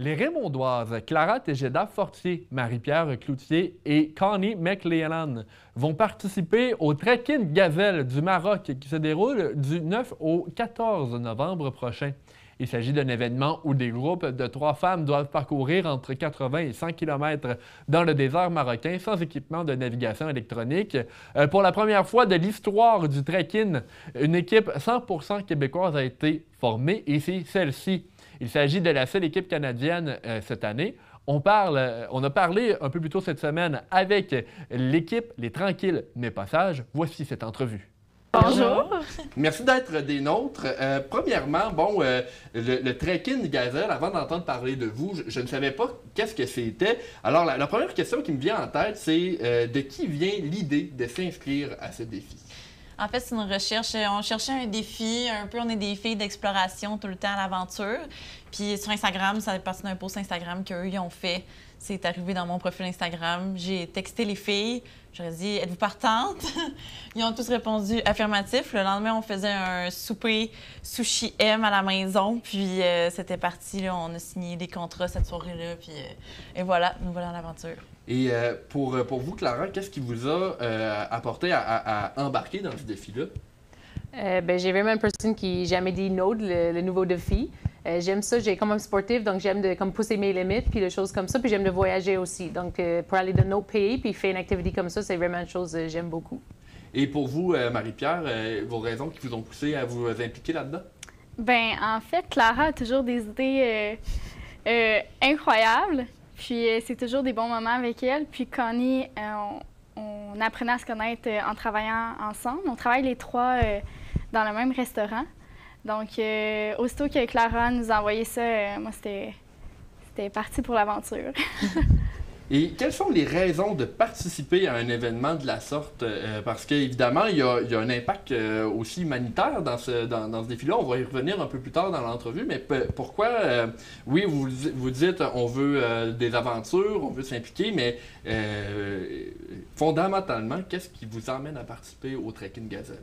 Les Raymondoises Clara Tejeda Fortier, Marie-Pierre Cloutier et Connie McLellan vont participer au Trekking Gazelle du Maroc qui se déroule du 9 au 14 novembre prochain. Il s'agit d'un événement où des groupes de 3 femmes doivent parcourir entre 80 et 100 km dans le désert marocain sans équipement de navigation électronique. Pour la première fois de l'histoire du trekking, une équipe 100% québécoise a été formée et c'est celle-ci. Il s'agit de la seule équipe canadienne cette année. On a parlé un peu plus tôt cette semaine avec l'équipe Les Tranquilles mais pas sages. Voici cette entrevue. Bonjour. Merci d'être des nôtres. Premièrement, bon, le trekking Gazelle, avant d'entendre parler de vous, je ne savais pas qu'est-ce que c'était. Alors, la première question qui me vient en tête, c'est de qui vient l'idée de s'inscrire à ce défi? En fait, c'est une recherche. On cherchait un défi, un peu, on est des filles d'exploration tout le temps à l'aventure. Puis sur Instagram, ça fait partie d'un post Instagram qu'eux, ils ont fait. C'est arrivé dans mon profil Instagram. J'ai texté les filles. J'aurais dit, êtes-vous partantes? Ils ont tous répondu affirmatif. Le lendemain, on faisait un souper sushi M à la maison. Puis c'était parti. Là, on a signé des contrats cette soirée-là. Puis et voilà, nous voilà en aventure. Et pour vous, Clara, qu'est-ce qui vous a apporté à embarquer dans ce défi-là? J'ai vraiment une personne qui jamais dit non, le nouveau défi. J'aime ça, j'ai comme un sportif, donc j'aime comme pousser mes limites, puis des choses comme ça, puis j'aime de voyager aussi. Donc, pour aller dans notre pays, puis faire une activité comme ça, c'est vraiment une chose que j'aime beaucoup. Et pour vous, Marie-Pierre, vos raisons qui vous ont poussé à vous impliquer là-dedans? Ben, en fait, Clara a toujours des idées incroyables, puis c'est toujours des bons moments avec elle. Puis Connie, on apprenait à se connaître en travaillant ensemble. On travaille les 3 dans le même restaurant. Donc, aussitôt que Clara nous a envoyé ça, moi, c'était parti pour l'aventure. Et quelles sont les raisons de participer à un événement de la sorte? Parce qu'évidemment, il y a un impact aussi humanitaire dans ce défi-là. On va y revenir un peu plus tard dans l'entrevue, mais pourquoi, oui, vous dites on veut des aventures, on veut s'impliquer, mais fondamentalement, qu'est-ce qui vous emmène à participer au Trekking Gazelle?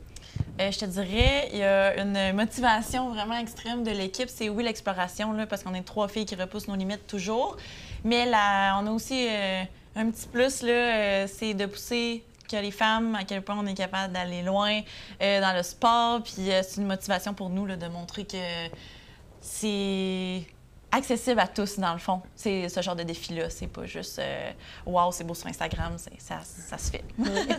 Je te dirais, il y a une motivation vraiment extrême de l'équipe. C'est oui, l'exploration, là, parce qu'on est 3 filles qui repoussent nos limites toujours. Mais là, on a aussi un petit plus, là, c'est de pousser que les femmes, à quel point on est capable d'aller loin dans le sport. Puis c'est une motivation pour nous là, de montrer que c'est accessible à tous, dans le fond. C'est ce genre de défi-là. C'est pas juste wow, c'est beau sur Instagram, ça se fait.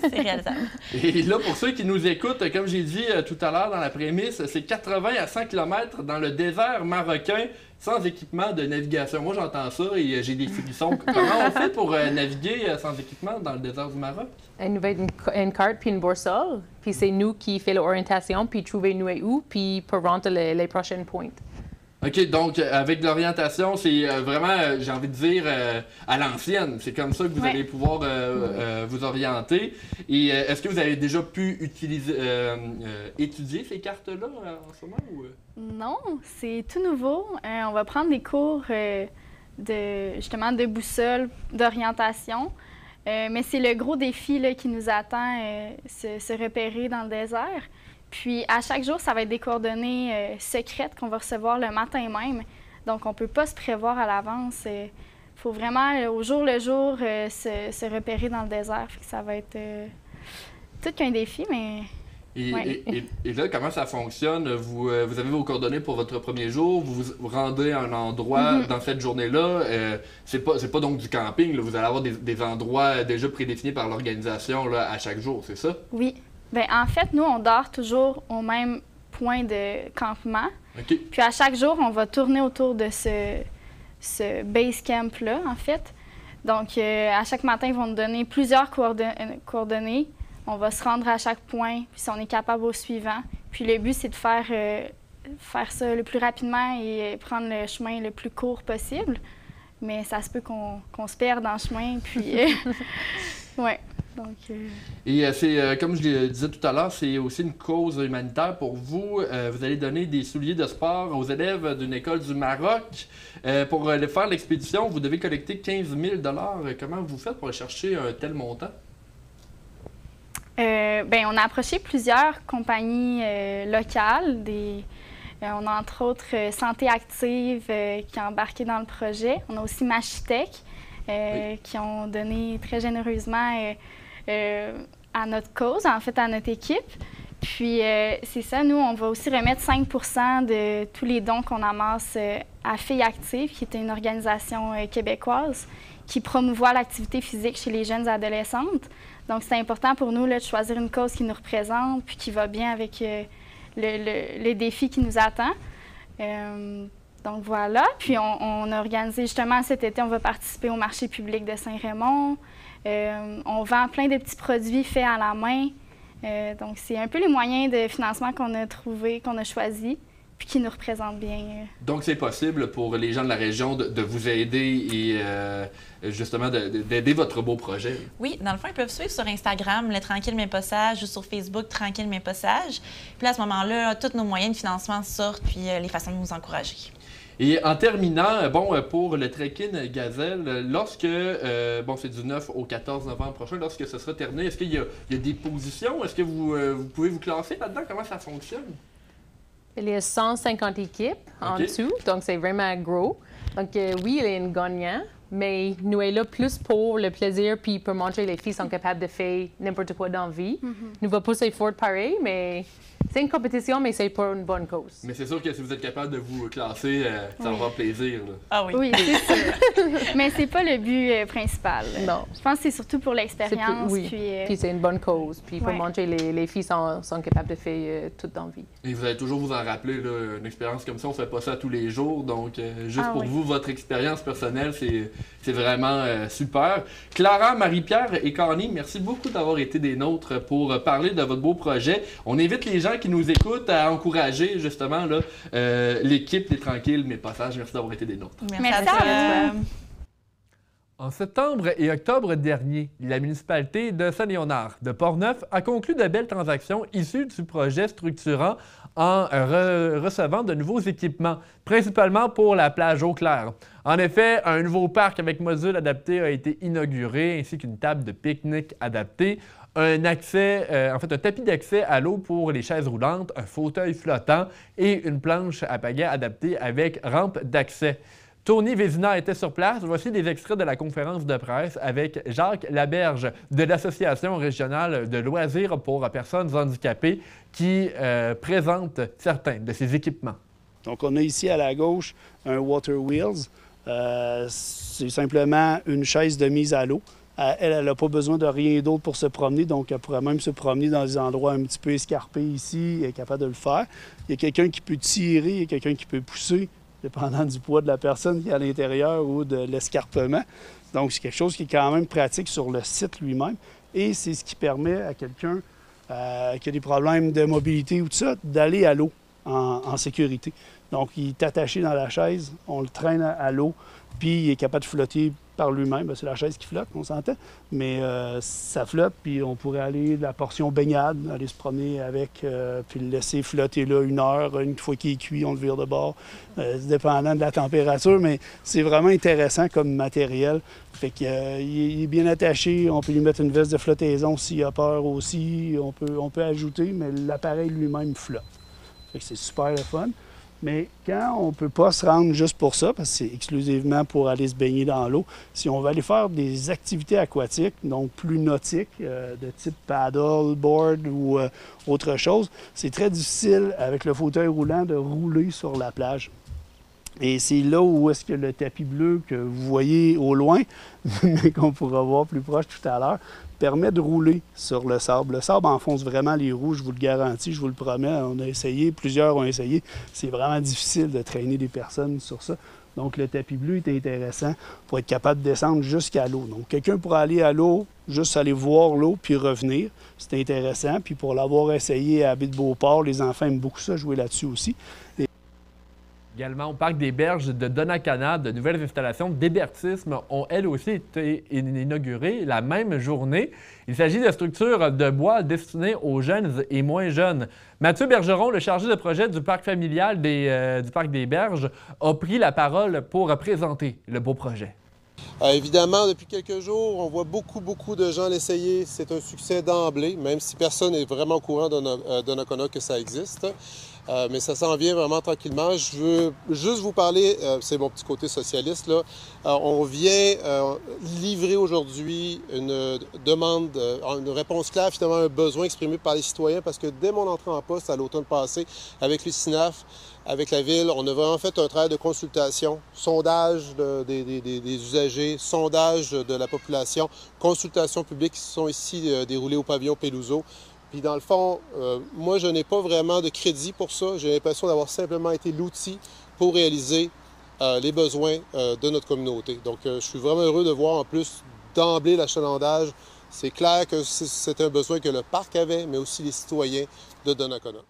C'est réalisable. Et là, pour ceux qui nous écoutent, comme j'ai dit tout à l'heure dans la prémisse, c'est 80 à 100 km dans le désert marocain sans équipement de navigation. Moi, j'entends ça et j'ai des frissons. Comment on fait pour naviguer sans équipement dans le désert du Maroc? Nous avons une carte puis une boussole, puis c'est nous qui faisons l'orientation, puis trouver nous et où, puis pour rentrer les prochains points. OK, donc avec l'orientation, c'est vraiment, j'ai envie de dire, à l'ancienne. C'est comme ça que vous allez pouvoir vous orienter. Et est-ce que vous avez déjà pu étudier ces cartes-là en ce moment? Ou... Non, c'est tout nouveau. On va prendre des cours justement de boussole, d'orientation. Mais c'est le gros défi là, qui nous attend, se repérer dans le désert. Puis, à chaque jour, ça va être des coordonnées secrètes qu'on va recevoir le matin même. Donc, on ne peut pas se prévoir à l'avance. Il faut vraiment, au jour le jour, se repérer dans le désert. Fait que ça va être tout qu'un défi, mais... Et là, comment ça fonctionne? Vous avez vos coordonnées pour votre premier jour, vous vous rendez à un endroit dans cette journée-là. C'est pas donc du camping, là. Vous allez avoir des endroits déjà prédéfinis par l'organisation là, à chaque jour, c'est ça? Oui. Bien, en fait, nous, on dort toujours au même point de campement. Okay. Puis à chaque jour, on va tourner autour de ce base camp-là, en fait. Donc, à chaque matin, ils vont nous donner plusieurs coordonnées. On va se rendre à chaque point, puis si on est capable au suivant. Puis le but, c'est de faire ça le plus rapidement et prendre le chemin le plus court possible. Mais ça se peut qu'on se perde dans le chemin, puis... ouais. Donc, Et c'est, comme je le disais tout à l'heure, c'est aussi une cause humanitaire pour vous. Vous allez donner des souliers de sport aux élèves d'une école du Maroc. Pour faire l'expédition, vous devez collecter 15 000 $. Comment vous faites pour chercher un tel montant? On a approché plusieurs compagnies locales. On a entre autres Santé Active qui a embarqué dans le projet. On a aussi Machitech qui ont donné très généreusement à notre cause, en fait à notre équipe. Puis, c'est ça, nous, on va aussi remettre 5 % de tous les dons qu'on amasse à Filles Actives, qui est une organisation québécoise qui promouvoit l'activité physique chez les jeunes adolescentes. Donc, c'est important pour nous là, de choisir une cause qui nous représente puis qui va bien avec le défi qui nous attend. Donc, voilà. Puis, on a organisé justement cet été, on va participer au marché public de Saint-Raymond. On vend plein de petits produits faits à la main. Donc, c'est un peu les moyens de financement qu'on a trouvés, qu'on a choisis, puis qui nous représentent bien. Donc, c'est possible pour les gens de la région de vous aider et justement d'aider votre beau projet. Oui, dans le fond, ils peuvent suivre sur Instagram, le Tranquille mais pas sage, ou sur Facebook, Tranquille mais pas sage. Puis là, à ce moment-là, tous nos moyens de financement sortent, puis les façons de nous encourager. Et en terminant, pour le Trekking Gazelle, lorsque, c'est du 9 au 14 novembre prochain, lorsque ce sera terminé, est-ce qu'il y a des positions? Est-ce que vous pouvez vous classer là-dedans? Comment ça fonctionne? Il y a 150 équipes en dessous, donc c'est vraiment gros. Donc oui, il y a un gagnant, mais nous sommes là plus pour le plaisir puis pour montrer que les filles sont capables de faire n'importe quoi dans la vie. Nous va pousser fort pareil, mais c'est une compétition, mais c'est pour une bonne cause. Mais c'est sûr que si vous êtes capable de vous classer, ça va faire plaisir. Là. Ah oui. Oui, c'est sûr. Mais c'est pas le but principal. Non. Je pense que c'est surtout pour l'expérience. Oui, puis c'est une bonne cause. Puis pour montrer que les filles sont capables de faire tout dans la vie. Et vous allez toujours vous en rappeler, là, une expérience comme ça, on fait pas ça tous les jours. Donc, juste pour vous, votre expérience personnelle, c'est vraiment super. Clara, Marie-Pierre et Connie, merci beaucoup d'avoir été des nôtres pour parler de votre beau projet. On invite les gens qui nous écoutent à encourager justement là, l'équipe des Tranquilles mais pas sages. Merci d'avoir été des nôtres. Merci à toi. En septembre et octobre dernier, la municipalité de Saint-Léonard de Portneuf a conclu de belles transactions issues du projet structurant en recevant de nouveaux équipements, principalement pour la plage Eau Claire. En effet, un nouveau parc avec module adapté a été inauguré, ainsi qu'une table de pique-nique adaptée, un tapis d'accès à l'eau pour les chaises roulantes, un fauteuil flottant et une planche à pagaie adaptée avec rampe d'accès. Tony Vézina était sur place. Voici des extraits de la conférence de presse avec Jacques Laberge de l'Association régionale de loisirs pour personnes handicapées qui présente certains de ces équipements. Donc, on a ici à la gauche un Water Wheels. C'est simplement une chaise de mise à l'eau. Elle n'a pas besoin de rien d'autre pour se promener, donc elle pourrait même se promener dans des endroits un petit peu escarpés ici, elle est capable de le faire. Il y a quelqu'un qui peut tirer, il y a quelqu'un qui peut pousser, dépendant du poids de la personne qui est à l'intérieur ou de l'escarpement. Donc, c'est quelque chose qui est quand même pratique sur le site lui-même. Et c'est ce qui permet à quelqu'un qui a des problèmes de mobilité ou tout ça, d'aller à l'eau en sécurité. Donc, il est attaché dans la chaise, on le traîne à l'eau, puis il est capable de flotter par lui-même. Bien, c'est la chaise qui flotte, on s'entend, mais ça flotte, puis on pourrait aller de la portion baignade, aller se promener avec, puis le laisser flotter là 1 heure. Une fois qu'il est cuit, on le vire de bord, dépendant de la température, mais c'est vraiment intéressant comme matériel. Fait qu'il est bien attaché, on peut lui mettre une veste de flottaison s'il a peur aussi, on peut ajouter, mais l'appareil lui-même flotte. Fait que c'est super le fun. Mais quand on ne peut pas se rendre juste pour ça, parce que c'est exclusivement pour aller se baigner dans l'eau, si on veut aller faire des activités aquatiques, donc plus nautiques, de type paddle, board ou autre chose, c'est très difficile avec le fauteuil roulant de rouler sur la plage. Et c'est là où est-ce que le tapis bleu que vous voyez au loin, mais qu'on pourra voir plus proche tout à l'heure, permet de rouler sur le sable. Le sable enfonce vraiment les roues, je vous le garantis, je vous le promets. On a essayé, plusieurs ont essayé. C'est vraiment difficile de traîner des personnes sur ça. Donc, le tapis bleu est intéressant pour être capable de descendre jusqu'à l'eau. Donc, quelqu'un pourra aller à l'eau, juste aller voir l'eau, puis revenir. C'est intéressant. Puis, pour l'avoir essayé à Baie-de-Beauport, les enfants aiment beaucoup ça, jouer là-dessus aussi. Également, au parc des Berges de Donnacana, de nouvelles installations d'hébertisme ont elles aussi été inaugurées la même journée. Il s'agit de structures de bois destinées aux jeunes et moins jeunes. Mathieu Bergeron, le chargé de projet du parc familial du parc des Berges, a pris la parole pour présenter le beau projet. Évidemment, depuis quelques jours, on voit beaucoup de gens l'essayer. C'est un succès d'emblée, même si personne n'est vraiment au courant de Nakona que ça existe. Mais ça s'en vient vraiment tranquillement. Je veux juste vous parler, c'est mon petit côté socialiste, là. On vient livrer aujourd'hui une demande, une réponse claire finalement à un besoin exprimé par les citoyens parce que dès mon entrée en poste à l'automne passé, avec le CINAF, avec la Ville, on a vraiment fait un travail de consultation, sondage des usagers, sondage de la population, consultations publiques qui sont ici déroulées au pavillon Peluso. Puis dans le fond, moi, je n'ai pas vraiment de crédit pour ça. J'ai l'impression d'avoir simplement été l'outil pour réaliser les besoins de notre communauté. Donc, je suis vraiment heureux de voir en plus d'emblée l'achalandage. C'est clair que c'est un besoin que le parc avait, mais aussi les citoyens de Donnacona.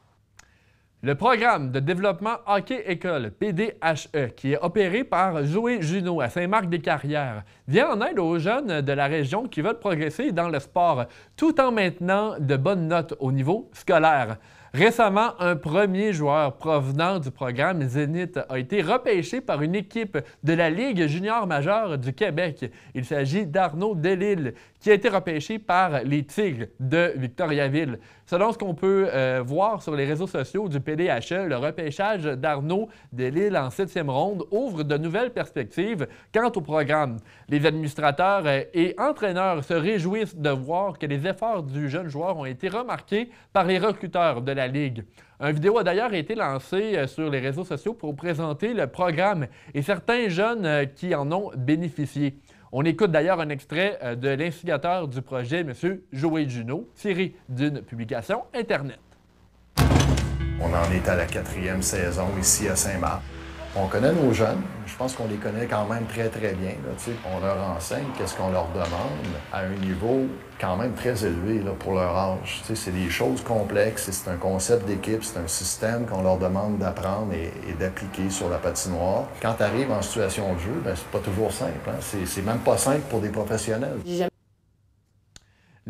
Le programme de développement Hockey École, PDHE, qui est opéré par Joey Junot à Saint-Marc-des-Carrières, vient en aide aux jeunes de la région qui veulent progresser dans le sport, tout en maintenant de bonnes notes au niveau scolaire. Récemment, un premier joueur provenant du programme Zénith a été repêché par une équipe de la Ligue junior majeure du Québec. Il s'agit d'Arnaud Delisle, qui a été repêché par les Tigres de Victoriaville. Selon ce qu'on peut voir sur les réseaux sociaux du PDHE, le repêchage d'Arnaud Delisle en 7e ronde ouvre de nouvelles perspectives quant au programme. Les administrateurs et entraîneurs se réjouissent de voir que les efforts du jeune joueur ont été remarqués par les recruteurs de la Ligue. Une vidéo a d'ailleurs été lancée sur les réseaux sociaux pour présenter le programme et certains jeunes qui en ont bénéficié. On écoute d'ailleurs un extrait de l'instigateur du projet, M. Joey Junot, tiré d'une publication Internet. On en est à la 4e saison ici à Saint-Marc. On connaît nos jeunes. Je pense qu'on les connaît quand même très bien. Là, on leur enseigne qu'est-ce qu'on leur demande à un niveau quand même très élevé là, pour leur âge. C'est des choses complexes. C'est un concept d'équipe, c'est un système qu'on leur demande d'apprendre et d'appliquer sur la patinoire. Quand tu arrives en situation de jeu, c'est pas toujours simple. Hein? C'est même pas simple pour des professionnels.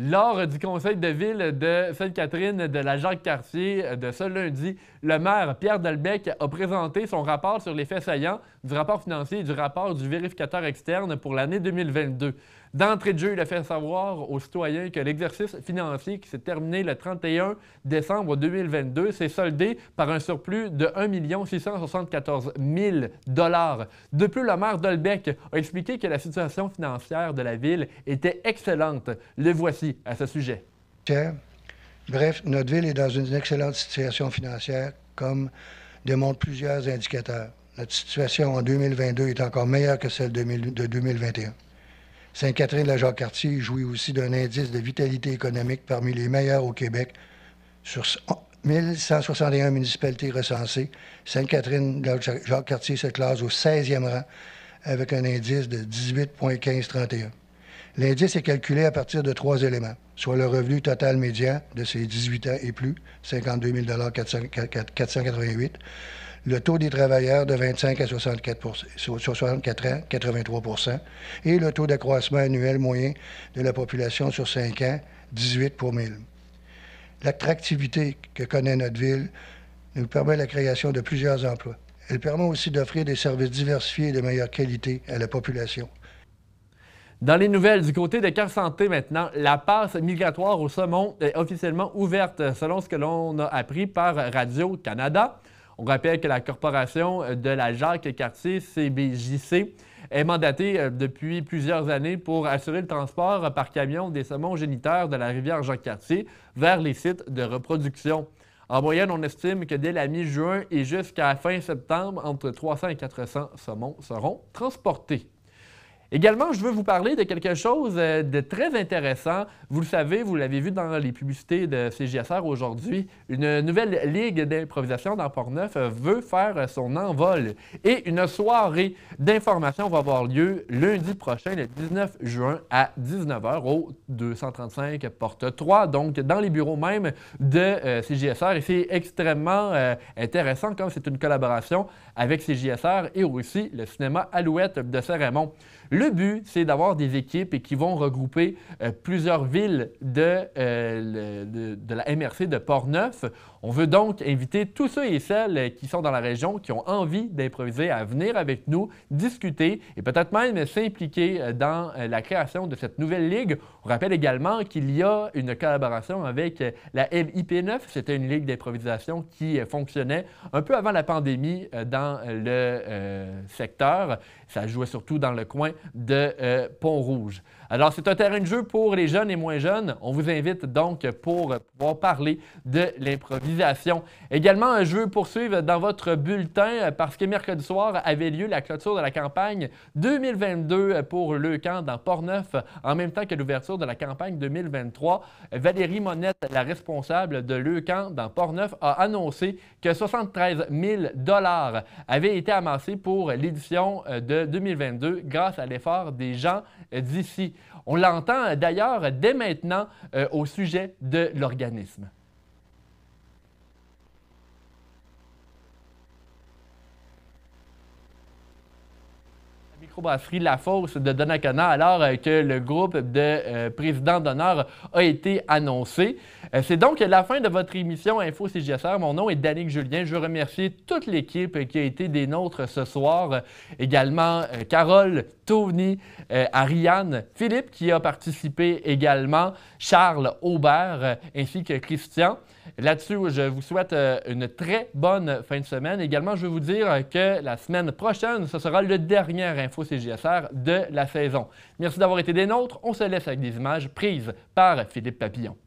Lors du conseil de ville de Sainte-Catherine de la Jacques-Cartier de ce lundi, le maire Pierre Delbecq a présenté son rapport sur les faits saillants du rapport financier et du rapport du vérificateur externe pour l'année 2022. D'entrée de jeu, il a fait savoir aux citoyens que l'exercice financier qui s'est terminé le 31 décembre 2022 s'est soldé par un surplus de 1 674 000 $. De plus, le maire Delbecq a expliqué que la situation financière de la ville était excellente. Le voici à ce sujet. Bref, notre ville est dans une excellente situation financière, comme démontrent plusieurs indicateurs. Notre situation en 2022 est encore meilleure que celle de 2021. Sainte-Catherine de la Jacques-Cartier jouit aussi d'un indice de vitalité économique parmi les meilleurs au Québec. Sur 1161 municipalités recensées, Sainte-Catherine de la Jacques-Cartier se classe au 16e rang avec un indice de 18,1531. L'indice est calculé à partir de 3 éléments, soit le revenu total médian de ses 18 ans et plus, 52 488, le taux des travailleurs de 25 à 64 ans, 83 %, et le taux d'accroissement annuel moyen de la population sur 5 ans, 18 pour 1000. L'attractivité que connaît notre ville nous permet la création de plusieurs emplois. Elle permet aussi d'offrir des services diversifiés et de meilleure qualité à la population. Dans les nouvelles du côté de Carte Santé maintenant, la passe migratoire au saumon est officiellement ouverte selon ce que l'on a appris par Radio-Canada. On rappelle que la Corporation de la Jacques-Cartier, CBJC, est mandatée depuis plusieurs années pour assurer le transport par camion des saumons géniteurs de la rivière Jacques-Cartier vers les sites de reproduction. En moyenne, on estime que dès la mi-juin et jusqu'à fin septembre, entre 300 et 400 saumons seront transportés. Également, je veux vous parler de quelque chose de très intéressant. Vous le savez, vous l'avez vu dans les publicités de CJSR aujourd'hui, une nouvelle ligue d'improvisation dans Portneuf veut faire son envol. Et une soirée d'information va avoir lieu lundi prochain, le 19 juin, à 19h au 235 Porte 3, donc dans les bureaux même de CJSR. Et c'est extrêmement intéressant comme c'est une collaboration avec CJSR et aussi le cinéma Alouette de Saint-Raymond. Le but, c'est d'avoir des équipes qui vont regrouper plusieurs villes de la MRC de Portneuf. On veut donc inviter tous ceux et celles qui sont dans la région, qui ont envie d'improviser, à venir avec nous, discuter et peut-être même s'impliquer dans la création de cette nouvelle ligue. On rappelle également qu'il y a une collaboration avec la LIP9. C'était une ligue d'improvisation qui fonctionnait un peu avant la pandémie dans le secteur. Ça jouait surtout dans le coin de Pont-Rouge. Alors, c'est un terrain de jeu pour les jeunes et moins jeunes. On vous invite donc pour pouvoir parler de l'improvisation. Également, je veux poursuivre dans votre bulletin parce que mercredi soir avait lieu la clôture de la campagne 2022 pour Leucan dans Portneuf, en même temps que l'ouverture de la campagne 2023. Valérie Monette, la responsable de Leucan dans Portneuf, a annoncé que 73 000 $ avaient été amassés pour l'édition de 2022 grâce à l'effort des gens d'ici. On l'entend d'ailleurs dès maintenant au sujet de l'organisme. Microbrasserie La Fosse de Donnacona, alors que le groupe de présidents d'honneur a été annoncé. C'est donc la fin de votre émission Info CJSR. Mon nom est Danick Julien. Je veux remercier toute l'équipe qui a été des nôtres ce soir. Également Carole, Tony, Ariane, Philippe qui a participé également, Charles Aubert ainsi que Christian. Là-dessus, je vous souhaite une très bonne fin de semaine. Également, je veux vous dire que la semaine prochaine, ce sera le dernier Info CJSR de la saison. Merci d'avoir été des nôtres. On se laisse avec des images prises par Philippe Papillon.